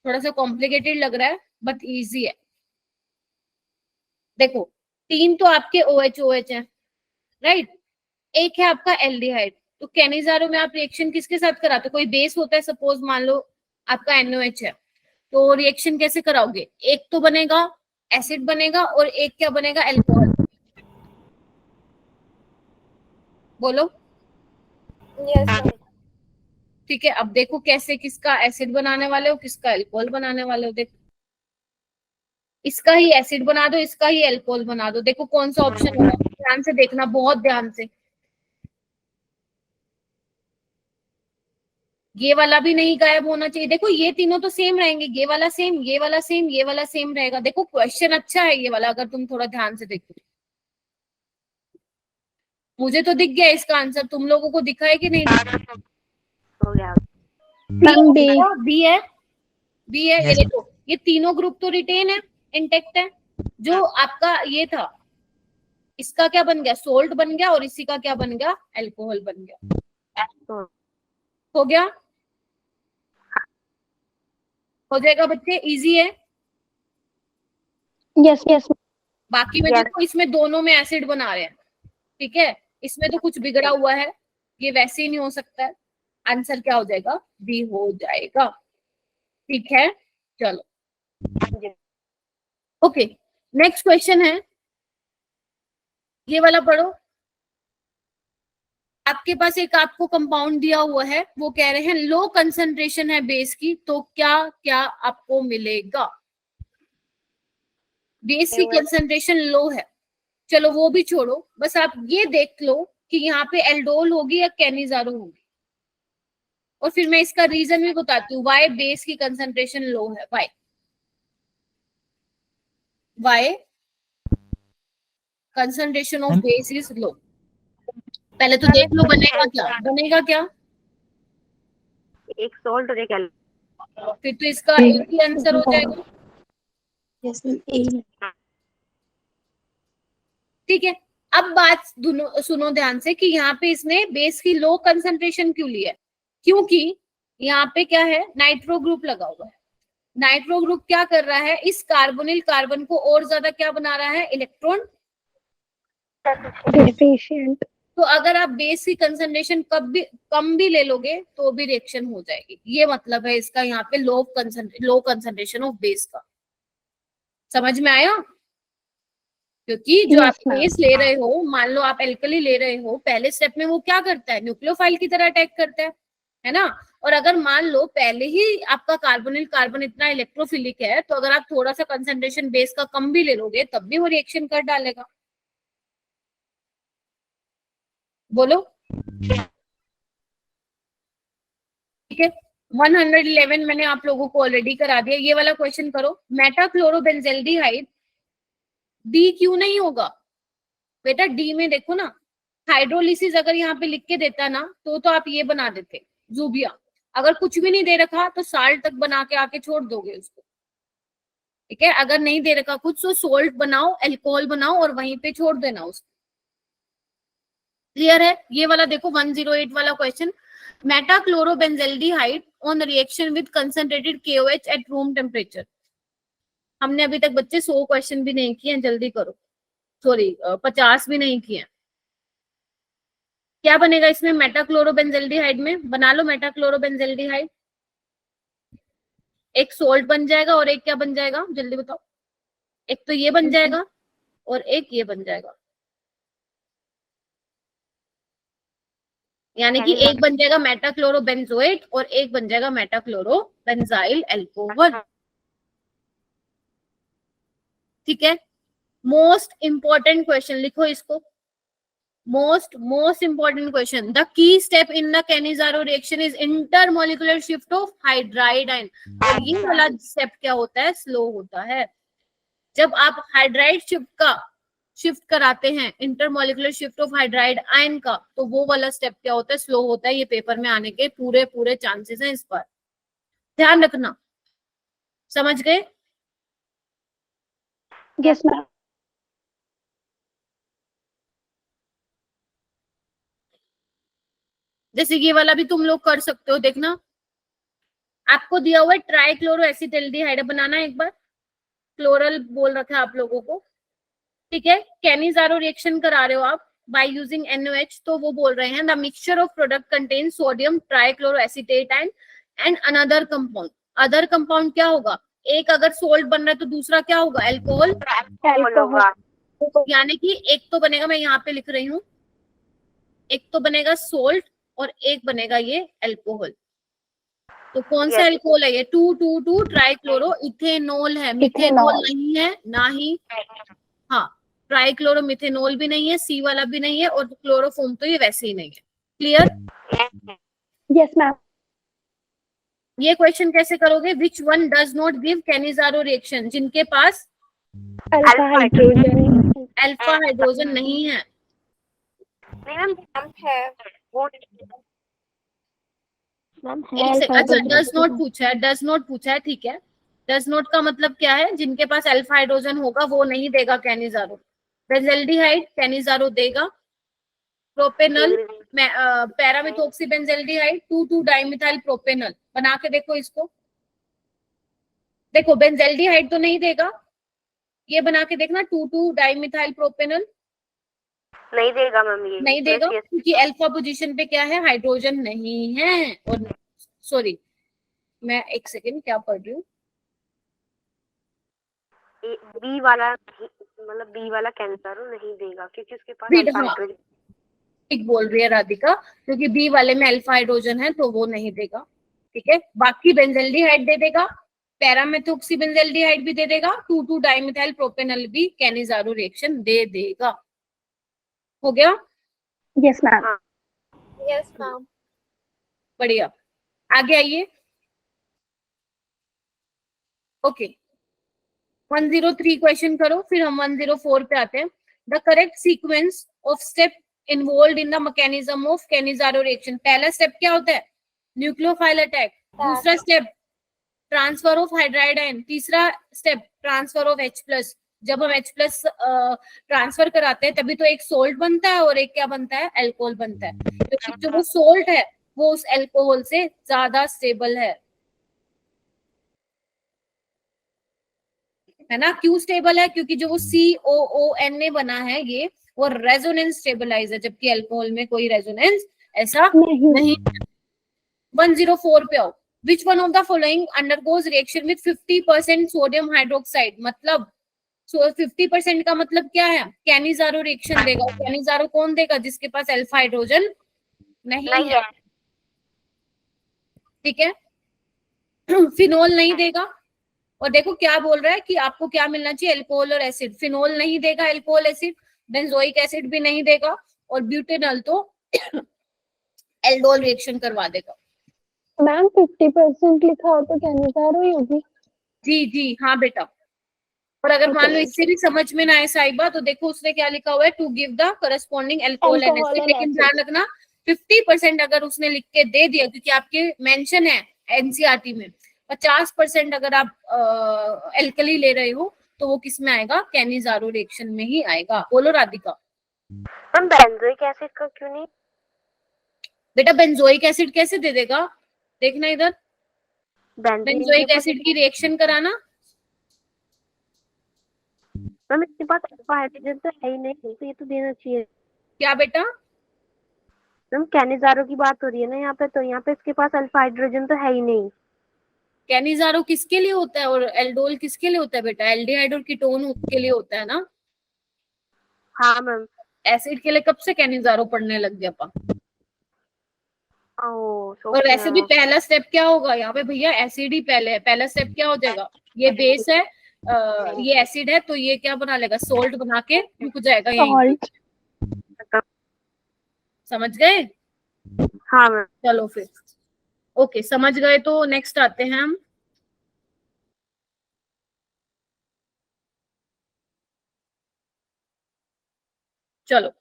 थोड़ा सा कॉम्प्लिकेटेड लग रहा है बट इजी है। देखो 3 तो आपके OH हैं, राइट, एक है आपका एल्डिहाइड, तो कैनिजारो में आप रिएक्शन किसके साथ कराते हो? कोई बेस होता है, सपोज मान लो आपका NOH है, तो रिएक्शन कैसे कराओगे? एक तो बनेगा एसिड बनेगा और एक क्या बनेगा? अल्कोहल। बोलो। यस मैम ठीक है, अब देखो कैसे, किसका एसिड बनाने वाले हो, किसका अल्कोहल बनाने वाले हो, देखो इसका ही एसिड बना दो, इसका ही अल्कोहल बना दो, देखो कौन सा ऑप्शन होगा, ध्यान से देखना, बहुत ध्यान से। ये वाला भी नहीं गायब होना चाहिए, देखो ये तीनों तो सेम रहेंगे, ये वाला सेम, ये वाला सेम, ये वाला सेम रहेगा। देखो क्वेश्चन अच्छा है ये वाला, अगर तुम थोड़ा ध्यान से देखो, मुझे तो दिख गया इसका आंसर, तुम लोगों को दिखा है कि नहीं? हो गया। Ma'am B. बी है, बी है, ये देखो ये तीनों ग्रुप तो रिटेन है, इंटेक्ट है, जो आपका ये था इसका क्या बन गया? सोल्ट बन गया, और इसी का क्या बन गया? अल्कोहल बन गया। हो गया, हो जाएगा बच्चे, इजी है। Yes yes. बाकी में देखो इसमें दोनों में एसिड बना रहे हैं, ठीक है, इसमें तो कुछ बिगड़ा हुआ है, ये वैसे ही नहीं हो सकता है, आंसर क्या हो जाएगा? बी हो जाएगा। ठीक है, चलो ओके, नेक्स्ट क्वेश्चन है, ये वाला पढ़ो। आपके पास एक आपको कंपाउंड दिया हुआ है, वो कह रहे हैं लो कंसंट्रेशन है बेस की, तो क्या क्या आपको मिलेगा? बेस की कंसंट्रेशन लो है, चलो वो भी छोड़ो, बस आप ये देख लो कि यहाँ पे एल्डोल होगी या कैनिजारो होगी, और फिर मैं इसका रीजन भी बताती हूँ वाई बेस की कंसंट्रेशन लो है, why concentration of base is low. पहले तो देख लो बनेगा क्या, एक सॉल्ट और एक एल्कोहल। फिर तो इसका एक ही आंसर हो जाएगा। यस मैम, ठीक है, अब बात सुनो ध्यान से कि यहाँ पे इसने बेस की लो कंसंट्रेशन क्यों ली है, क्योंकि यहाँ पे क्या है, नाइट्रो ग्रुप लगा हुआ है। नाइट्रो ग्रुप क्या कर रहा है, इस कार्बोनिल कार्बन को और ज्यादा क्या बना रहा है, इलेक्ट्रॉन डेफिशिएंट। तो अगर आप बेस की कंसंट्रेशन कम भी ले लोगे तो भी रिएक्शन हो जाएगी। ये मतलब है इसका यहाँ पे लो कंसंट्रेशन ऑफ बेस का। समझ में आया? क्योंकि जो आप बेस ले रहे हो, मान लो आप एल्कली ले रहे हो, पहले स्टेप में वो क्या करता है, न्यूक्लियोफाइल की तरह अटैक करता है ना। और अगर मान लो पहले ही आपका कार्बोनिल कार्बन इतना इलेक्ट्रोफिलिक है, तो अगर आप थोड़ा सा कंसंट्रेशन बेस का कम भी ले लोगे तब भी वो रिएक्शन कर डालेगा। बोलो। ठीक है, 111 मैंने आप लोगों को ऑलरेडी करा दिया। ये वाला क्वेश्चन करो, मेटाक्लोरोबेंजेल्डिहाइड डी क्यों नहीं होगा बेटा? डी में देखो ना, हाइड्रोलिसिस अगर यहाँ पे लिख के देता ना तो आप ये बना देते जूबिया। अगर कुछ भी नहीं दे रखा तो साल्ट तक बना के आके छोड़ दोगे उसको। ठीक है, अगर नहीं दे रखा कुछ तो सोल्ट बनाओ, अल्कोहल बनाओ और वहीं पे छोड़ देना उसको। क्लियर है? ये वाला देखो 108 वाला question, metachlorobenzaldehyde on reaction with concentrated KOH at room temperature. हमने अभी तक बच्चे 100 क्वेश्चन भी नहीं किए, जल्दी करो। सॉरी 50 भी नहीं किए। क्या बनेगा इसमें मेटाक्लोरोबेंजेल्डिहाइड में? बना लो मेटाक्लोरोबेंजेल्डिहाइड। एक सोल्ट बन जाएगा और एक क्या बन जाएगा, जल्दी बताओ। एक तो ये बन जाएगा और एक ये बन जाएगा, यानी कि एक बन जाएगा मेटाक्लोरोबेंजोएट और एक बन जाएगा मेटाक्लोरोबेंजाइल अल्कोहल। ठीक है, मोस्ट इंपॉर्टेंट क्वेश्चन लिखो इसको, most important question. The key step in the Cannizzaro reaction is intermolecular shift of hydride ion. और ये वाला स्टेप क्या होता है, स्लो होता है। जब आप हाइड्राइड शिफ्ट कराते हैं, intermolecular shift of hydride ion का, तो वो वाला स्टेप क्या होता है, स्लो होता है। ये पेपर में आने के पूरे चांसेस हैं, इस पर ध्यान रखना। समझ गए? Yes ma'am. जैसे ये वाला भी तुम लोग कर सकते हो, देखना आपको दिया हुआ है ट्राइक्लोरो एसिटिल्डिहाइड बनाना। एक बार क्लोरल बोल रखा है आप लोगों को, ठीक है। कैनिजारो रिएक्शन करा रहे हो आप बाय यूजिंग NaOH, तो वो बोल रहे हैं the mixture of product contain sodium trichloro acetate and another compound. Other compound क्या होगा, एक अगर सोल्ट बन रहा है तो दूसरा क्या होगा, अल्कोहल। यानी कि एक तो बनेगा, मैं यहाँ पे लिख रही हूँ, एक तो बनेगा सोल्ट और एक बनेगा ये अल्कोहल। तो कौन सा अल्कोहल है ये, 2,2,2 ट्राइक्लोरो इथेनॉल है, मिथेनॉल नहीं है ना ही। हाँ, ट्राइक्लोरो मिथेनॉल भी नहीं है, सी वाला भी नहीं है, और क्लोरोफॉर्म तो ये वैसे ही नहीं है। क्लियर? Yes ma'am. ये क्वेश्चन कैसे करोगे, which one does not give Cannizzaro reaction? जिनके पास अल्फा हाइड्रोजन नहीं है। नहीं मैम है वो। अच्छा, डज नॉट पूछा है, ठीक है। डज नॉट का मतलब क्या है, जिनके पास अल्फा हाइड्रोजन होगा वो नहीं देगा कैनिजारो। बेंजेल्डिहाइड कैनिजारो देगा। Propanal paramethoxy benzaldehyde 2,2 dimethyl propanal. बना के देखो इसको, देखो बेंजेल्डिहाइड तो नहीं देगा, ये बना के देखना 2,2 डाइमिथाइल प्रोपेनल। नहीं देगा मैम, ये नहीं देगा क्योंकि अल्फा पोजीशन पे क्या है, हाइड्रोजन नहीं है। और सॉरी, मैं एक सेकेंड क्या पढ़ रही हूँ, बी वाला मतलब बी वाला कैनिजारो नहीं देगा क्योंकि उसके पास हाइड्रोजन। ठीक बोल रही है राधिका, क्योंकि बी वाले में अल्फा हाइड्रोजन है तो वो नहीं देगा। ठीक है, बाकी बेंजेल्डिहाइड दे देगा, पैरामेथोक्सी बेंजेल्डिहाइड भी दे देगा, 2,2 डाइमिथाइल प्रोपेनल भी कैनिजारो रिएक्शन दे देगा। हो गया? Yes ma'am. हाँ यस मैम। बढ़िया, आगे आइए। ओके, 103 क्वेश्चन करो, फिर हम 104 पे आते हैं। The correct sequence of step involve in the mechanism of Cannizzaro reaction. पहला स्टेप क्या होता है? Nucleophile attack. दूसरा step transfer of hydride ion. तीसरा स्टेप ट्रांसफर ऑफ H+। जब हम H+ ट्रांसफर कराते हैं तभी तो एक सोल्ट बनता है और एक क्या बनता है? अल्कोहल बनता है। क्योंकि जो वो सोल्ट है वो उस अल्कोहल से ज्यादा स्टेबल है ना? क्यों स्टेबल है? क्योंकि जो वो COONA बना है ये वो रेजोनेंस स्टेबलाइज है, जबकि अल्कोहल में कोई रेजोनेंस ऐसा नहीं। 104 पे आओ। Which one of the following undergoes reaction with 50% sodium hydroxide. मतलब 50% का मतलब क्या है? कैनिज़ारो रिएक्शन देगा। कैनिज़ारो कौन देगा? जिसके पास अल्फा हाइड्रोजन नहीं है, ठीक है। फिनोल नहीं देगा। और देखो क्या बोल रहा है कि आपको क्या मिलना चाहिए? अल्कोहल और एसिड। फिनोल नहीं देगा, अल्कोहल एसिड। बेंजोइक एसिड भी नहीं देगा, और ब्यूटेनॉल तो एल्डोल रिएक्शन करवा देगा। मैम 50% लिखा हो तो कैनिज़ारो ही होगी। जी जी हाँ बेटा। और अगर मान लो इससे भी समझ में ना आए साहिबा, तो देखो उसने क्या लिखा हुआ है? To give the corresponding alcohol and acid. लेकिन ध्यान रखना 50% अगर उसने लिख के दे दिया, क्योंकि आपके मेंशन है एनसीईआरटी में 50% अगर आप एल्कली ले रहे हो तो वो किस में आएगा? कैनिज़ारो रिएक्शन में ही आएगा। बोलो राधिका। मैम बेंजोइक एसिड का क्यों नहीं? बेटा बेंजोइक एसिड कैसे दे देगा? देखना इधर, बेंजोइक एसिड की रिएक्शन कराना। मैम इसके पास अल्फा हाइड्रोजन तो है ही नहीं, तो ये तो देना चाहिए। क्या बेटा? मैम कैनिज़ारो की बात हो रही है ना यहाँ पे, तो यहाँ पे इसके पास अल्फा हाइड्रोजन तो है ही नहीं। कैनिज़ारो किसके लिए होता है और एल्डोल किसके लिए होता है बेटा? एल्डिहाइड और कीटोन के लिए होता है ना। हाँ मैम। एसिड के लिए कब से कैनिज़ारो पढ़ने लग गया अपन? ओह और वैसे भी पहला स्टेप क्या होगा यहाँ पे भैया? एसिड ही पहले है। पहला स्टेप क्या हो जाएगा? ये बेस है, ये एसिड है, तो ये क्या बना लेगा? सोल्ट बना के रुक जाएगा यहीं। समझ गए? हाँ मैम। चलो फिर ओके, समझ गए तो नेक्स्ट आते हैं हम। चलो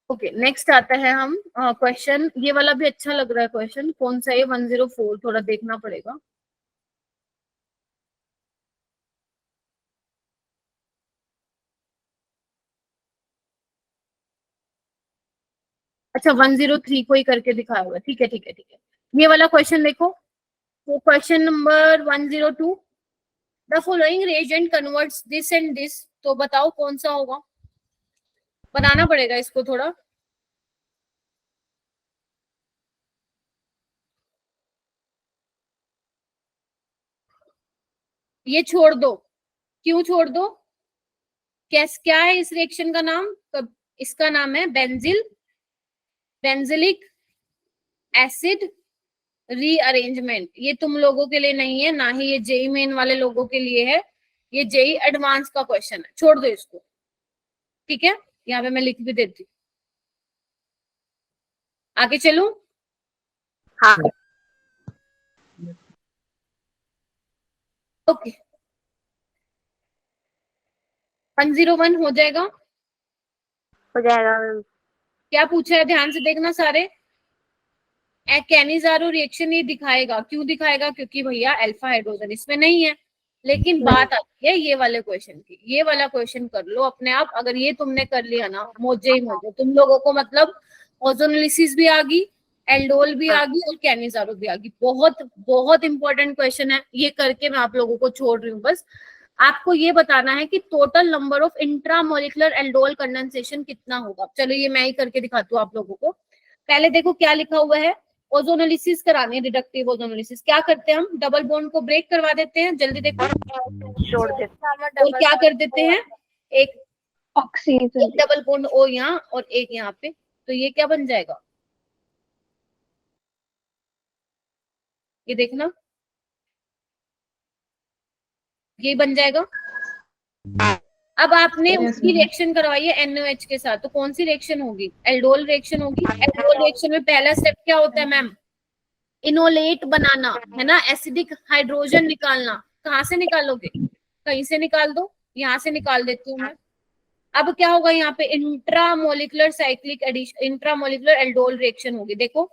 ओके, नेक्स्ट आता है हम क्वेश्चन। ये वाला भी अच्छा लग रहा है क्वेश्चन। कौन सा है? 104, थोड़ा देखना पड़ेगा। अच्छा 103 को ही करके दिखाया हुआ है। ठीक है ठीक है ठीक है। ये वाला क्वेश्चन देखो, तो question number 102। The following reagent converts this and this. तो बताओ कौन सा होगा? बनाना पड़ेगा इसको थोड़ा। ये छोड़ दो। क्यों छोड़ दो? क्या है इस रिएक्शन का नाम? इसका नाम है बेंजिलिक एसिड रीअरेंजमेंट। ये तुम लोगों के लिए नहीं है, ना ही ये जेई मेन वाले लोगों के लिए है। ये जेई एडवांस का क्वेश्चन है, छोड़ दो इसको। ठीक है, यहाँ पे मैं लिख भी देती हूँ। आगे चलूं? हाँ ओके 101 हो जाएगा। हो जाएगा मैम। क्या पूछा है ध्यान से देखना सारे। कैनिज़ारो रिएक्शन ये दिखाएगा। क्यों दिखाएगा? क्योंकि भैया अल्फा हाइड्रोजन इसमें नहीं है। लेकिन बात आती है ये वाले क्वेश्चन की। ये वाला क्वेश्चन कर लो अपने आप। अगर ये तुमने कर लिया ना, मोजे ही मोजे तुम लोगों को। मतलब ओजोनोलिसिस भी आ गई, एल्डोल भी आ गई और कैनिज़ारो भी आ गई। बहुत बहुत इंपॉर्टेंट क्वेश्चन है ये। करके मैं आप लोगों को छोड़ रही हूँ। बस आपको ये बताना है कि total number of intramolecular aldol condensation कितना होगा। चलो ये मैं ही करके दिखाती हूँ आप लोगों को। पहले देखो क्या लिखा हुआ है। ओजोनोलिसिस करानी है, डिडक्टिव ओजोनोलिसिस। क्या करते हैं हम? डबल बॉन्ड को ब्रेक करवा देते हैं। जल्दी देखो। जोड़ देते। और क्या कर देते हैं? एक ऑक्सीजन। डबल बॉन्ड O यहाँ और एक यहाँ पे। तो ये क्या बन जाएगा? ये देखना, ये बन जाएगा। अब आपने उसकी रिएक्शन करवाई है NaOH के साथ, तो कौन सी रिएक्शन होगी? एल्डोल रिएक्शन होगी। एल्डोल रिएक्शन में पहला स्टेप क्या होता है मैम? इनोलेट बनाना, है ना, एसिडिक हाइड्रोजन निकालना। कहाँ से निकालोगे? कहीं से निकाल दो, यहाँ से निकाल देती हूँ मैं। अब क्या होगा यहाँ पे? Intramolecular cyclic addition, intramolecular aldol reaction होगी। देखो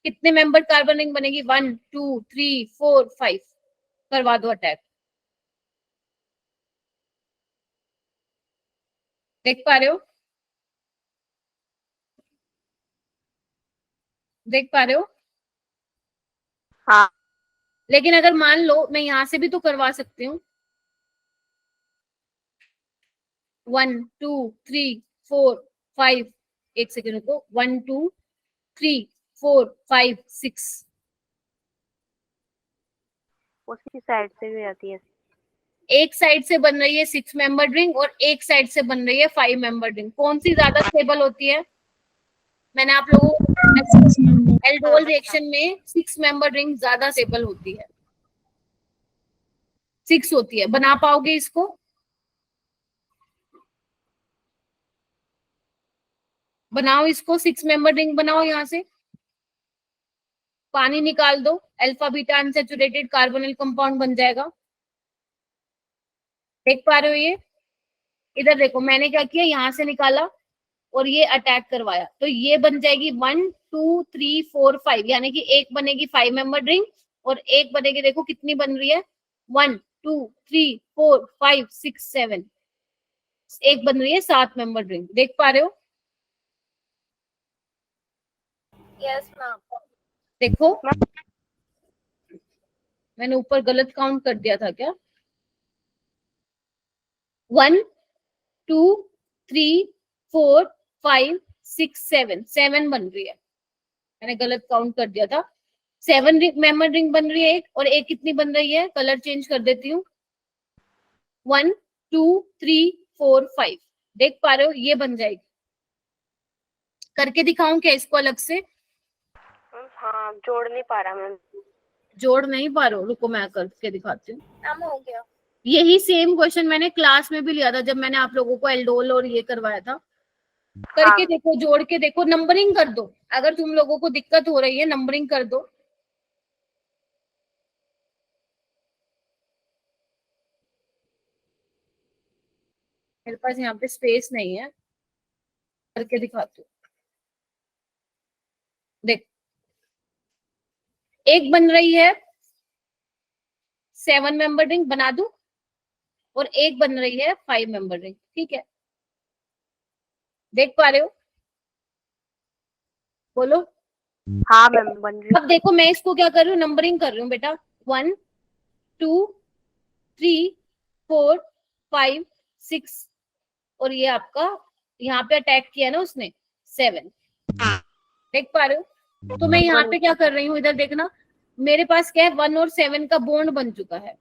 कितने मेंबर कार्बन रिंग बनेगी? 1 2 3 4 5। करवा दो अटैक। देख पा रहे हो? देख पा रहे हो? हाँ। लेकिन अगर मान लो मैं यहां से भी तो करवा सकती हूँ। 1 2 3 4 5, एक सेकेंड को, 1 2 3 4 5 6। उसकी साइड से भी आती है। एक साइड से बन रही है 6 मेंबर रिंग और एक साइड से बन रही है 5 मेंबर रिंग। कौन सी ज्यादा स्टेबल होती है? मैंने आप लोगों को एल्डोल रिएक्शन में 6 मेंबर रिंग ज्यादा स्टेबल होती है, 6 होती है। बना पाओगे इसको? बनाओ इसको, 6 मेंबर रिंग बनाओ। यहां से पानी निकाल दो, alpha beta unsaturated carbonyl compound बन जाएगा। देख पा रहे हो? ये इधर देखो, मैंने क्या किया, यहां से निकाला और ये अटैक करवाया, तो ये बन जाएगी 1 2 3 4 5, यानी कि एक बनेगी 5 मेंबर रिंग और एक बनेगी, देखो कितनी बन रही है, 1 2 3 4 5 6 7, एक बन रही है 7 मेंबर रिंग। देख पा रहे हो? Yes ma'am. देखो मैंने ऊपर गलत काउंट कर दिया था क्या? 1 2 3 4 5 6 7, 7 बन रही है। मैंने गलत काउंट कर दिया था। 7 मेंबर रिंग बन रही है एक, और एक कितनी बन रही है? कलर चेंज कर देती हूँ, 1 2 3 4 5। देख पा रहे हो? ये बन जाएगी। करके दिखाऊं क्या इसको अलग से? हाँ, जोड़ नहीं पा रहा मैं। जोड़ नहीं पा रहे हो? रुको मैं करके दिखाती हूँ। मैम हो गया। यही सेम क्वेश्चन मैंने क्लास में भी लिया था, जब मैंने आप लोगों को एल्डोल और ये करवाया था। करके देखो, जोड़ के देखो, नंबरिंग कर दो। अगर तुम लोगों को दिक्कत हो रही है, नंबरिंग कर दो। मेरे पास यहाँ पे स्पेस नहीं है, करके दिखाती हूँ। देख, एक बन रही है 7 मेंबर रिंग, बना दूं, और एक बन रही है 5 मेंबर रिंग। ठीक है, देख पा रहे हो? बोलो। हाँ मैम, बन रही। अब देखो मैं इसको क्या कर रही हूँ, नंबरिंग कर रही हूँ बेटा। 1 2 3 4 5 6, और ये आपका यहाँ पे अटैक किया ना उसने, 7। देख पा रहे हो? तो मैं यहाँ पे क्या कर रही हूँ, इधर देखना, मेरे पास क्या है, 1 और 7 का बॉन्ड बन चुका है।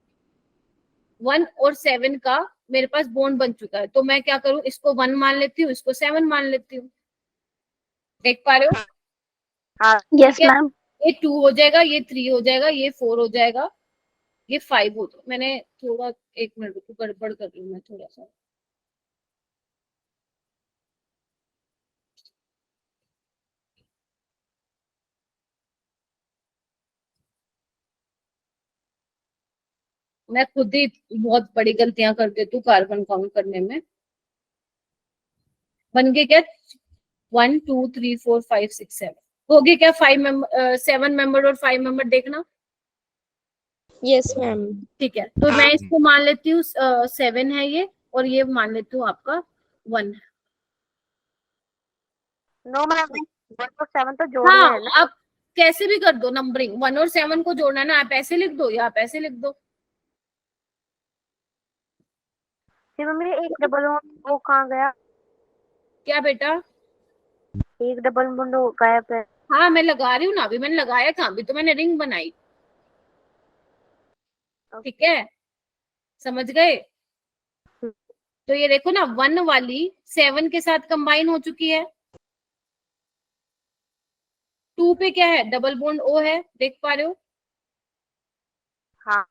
1 और 7 का मेरे पास बॉन्ड बन चुका है, तो मैं क्या करूँ, इसको 1 मान लेती हूँ, इसको 7 मान लेती हूँ। देख पा रहे हो? हाँ। Yes ma'am. ये 2 हो जाएगा, ये 3 हो जाएगा, ये 4 हो जाएगा, ये 5 हो जाएगा। मैंने थोड़ा, 1 मिनट रुको, गड़बड़ कर रही हूँ मैं थोड़ा सा। मैं खुद ही बहुत बड़ी गलतियां कर देती हूँ कार्बन काउंट करने में। बन गए क्या? 1 2 3 4 5 6 7 हो गए क्या? 5 मेंबर, 7 मेंबर और 5 मेंबर, देखना। Yes ma'am. ठीक है, तो मैं इसको मान लेती हूँ 7 है ये, और ये मान लेती हूँ आपका 1 है। नो मैम, 1 और 7 तो जोड़ने हाँ, हैं ना। आप कैसे भी कर दो नंबरिंग, 1 और 7 को जोड़ना है ना, आप ऐसे लिख दो या आप ऐसे लिख दो। फिर मम्मी एक डबल वो कहाँ गया? क्या बेटा? एक डबल बॉन्ड गायब है। हाँ मैं लगा रही हूँ ना, अभी मैंने लगाया था, अभी तो मैंने रिंग बनाई। ठीक है, समझ गए? तो ये देखो ना, 1 वाली 7 के साथ कंबाइन हो चुकी है। 2 पे क्या है? डबल बॉन्ड O है, देख पा रहे हो? हाँ।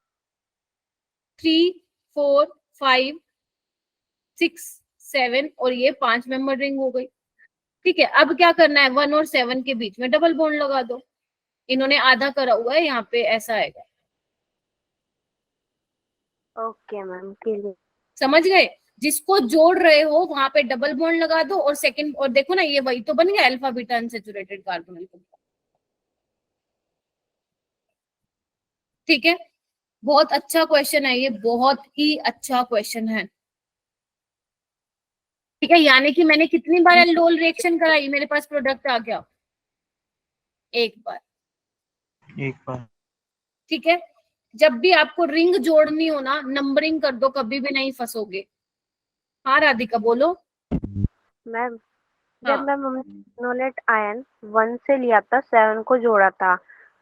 3 4 5 6 7 और ये 5 मेंबर रिंग हो गई। ठीक है, अब क्या करना है, 1 और 7 के बीच में डबल बॉन्ड लगा दो। इन्होंने आधा करा हुआ है, यहाँ पे ऐसा आएगा। Okay ma'am, clear. समझ गए? जिसको जोड़ रहे हो वहां पे डबल बॉन्ड लगा दो और सेकंड, और देखो ना ये वही तो बन गया, alpha beta unsaturated carbonyl compound. ठीक है, बहुत अच्छा क्वेश्चन है ये, बहुत ही अच्छा क्वेश्चन है। ठीक है, यानी कि मैंने कितनी बार एल्डोल रिएक्शन कराई, मेरे पास प्रोडक्ट आ गया एक बार। ठीक है, जब भी आपको रिंग जोड़नी हो ना, नंबरिंग कर दो, कभी भी नहीं फंसोगे। हाँ राधिका बोलो। मैम हाँ। जब मैम हमने इनोलेट आयन 1 से लिया था, 7 को जोड़ा था,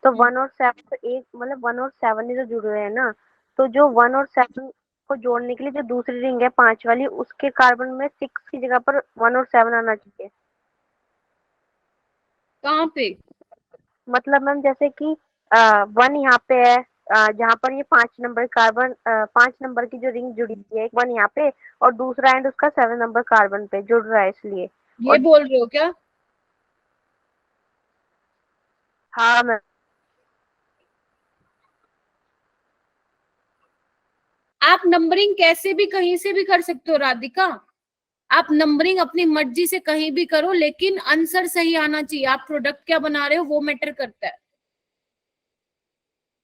तो 1 और 7 तो एक मतलब 1 और 7 ही तो जुड़ रहे हैं ना, तो जो 1 और 7 को जोड़ने के लिए जो दूसरी रिंग है 5 वाली, उसके कार्बन में 6 की जगह पर 1 और 7 आना चाहिए। कहाँ पे? मतलब मैम जैसे कि 1 यहाँ पे है, जहाँ पर ये 5 नंबर कार्बन, 5 नंबर की जो रिंग जुड़ी हुई है, 1 यहाँ पे और दूसरा एंड उसका 7 नंबर कार्बन पे जुड़ रहा है, इसलिए। ये बोल रहे हो क्या? हाँ मैम। आप नंबरिंग कैसे भी कहीं से भी कर सकते हो राधिका, आप नंबरिंग अपनी मर्जी से कहीं भी करो, लेकिन आंसर सही आना चाहिए। आप प्रोडक्ट क्या बना रहे हो वो मैटर करता है।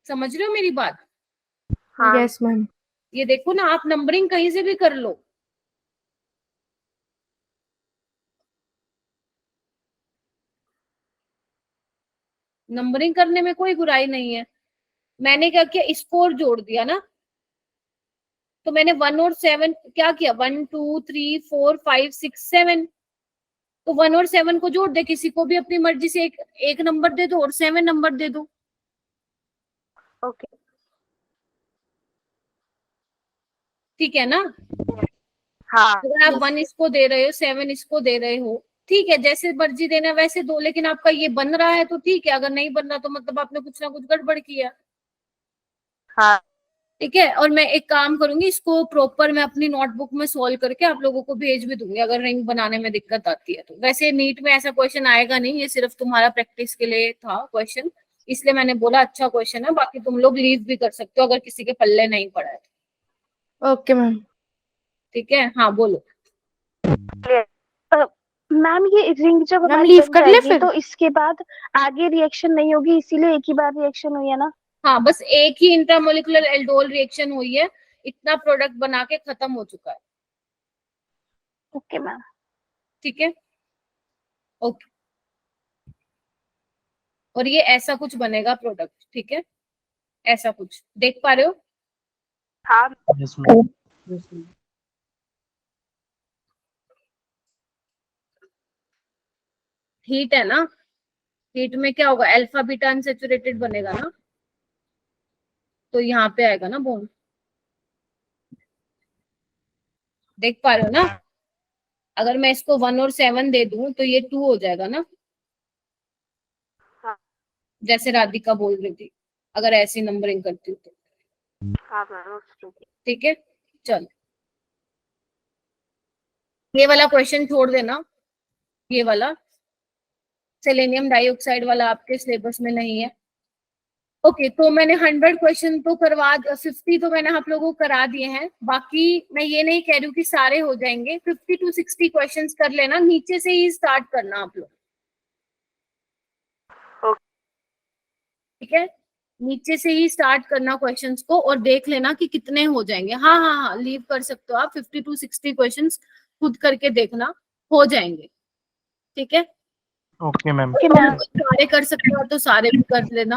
समझ रहे हो मेरी बात? हाँ Yes, ma'am. ये देखो ना, आप नंबरिंग कहीं से भी कर लो। नंबरिंग करने में कोई बुराई नहीं है। मैंने क्या किया, स्कोर जोड़ दिया ना, तो मैंने 1 और 7 क्या किया, 1 2 3 4 5 6 7, तो 1 और 7 को जोड़ दे, किसी को भी अपनी मर्जी से एक नंबर दे दो और 7 नंबर दे दो। ओके। ठीक है ना? हाँ अगर आप 1 इसको दे रहे हो, 7 इसको दे रहे हो, ठीक है, जैसे मर्जी देना वैसे दो, लेकिन आपका ये बन रहा है तो ठीक है, अगर नहीं बन रहा तो मतलब आपने कुछ ना कुछ गड़बड़ किया। हाँ ठीक है, और मैं एक काम करूंगी, इसको प्रॉपर मैं अपनी नोटबुक में सॉल्व करके आप लोगों को भेज भी दूंगी, अगर रिंग बनाने में दिक्कत आती है तो। वैसे नीट में ऐसा क्वेश्चन आएगा नहीं, ये सिर्फ तुम्हारा प्रैक्टिस के लिए था क्वेश्चन, इसलिए मैंने बोला अच्छा क्वेश्चन है। बाकी तुम लोग लीव भी कर सकते हो अगर किसी के पल्ले नहीं पड़ा है तो। Okay, ma'am. ठीक है, हाँ बोलो। मैम ये रिंग जब मैम हमारी लीव बन कर ले जाएगी फिर? तो इसके बाद आगे रिएक्शन नहीं होगी, इसीलिए एक ही बार रिएक्शन हुई है ना? हाँ, बस एक ही इंट्रामोलिकुलर एल्डोल रिएक्शन हुई है, इतना प्रोडक्ट बना के खत्म हो चुका है। Okay ma'am. ठीक है, ओके। और ये ऐसा कुछ बनेगा प्रोडक्ट, ठीक है, ऐसा कुछ देख पा रहे हो? हाँ Yes, ma'am. हीट है ना, हीट में क्या होगा, अल्फा बीटा अनसैचुरेटेड बनेगा ना, तो यहाँ पे आएगा ना बॉन्ड। देख पा रहे हो ना? अगर मैं इसको 1 और 7 दे दूं तो ये 2 हो जाएगा ना, हाँ जैसे राधिका बोल रही थी, अगर ऐसी नंबरिंग करती हूँ तो। हाँ मैम, ओके। ठीक है, चलो ये वाला क्वेश्चन छोड़ देना, ये वाला सेलेनियम डाइऑक्साइड वाला आपके सिलेबस में नहीं है। ओके, तो मैंने 100 क्वेश्चन तो 50 तो मैंने आप लोगों को करा दिए हैं। बाकी मैं ये नहीं कह रही हूँ कि सारे हो जाएंगे, 50 to 60 क्वेश्चन कर लेना, नीचे से ही स्टार्ट करना आप लोग। ठीक है, नीचे से ही स्टार्ट करना क्वेश्चंस को, और देख लेना कि कितने हो जाएंगे। हाँ हाँ हाँ, लीव कर सकते हो आप, 50 to 60 क्वेश्चंस खुद करके देखना, हो जाएंगे। ठीक है, Okay, ma'am. Okay ma'am. सारे कर सकते हो तो सारे भी कर लेना।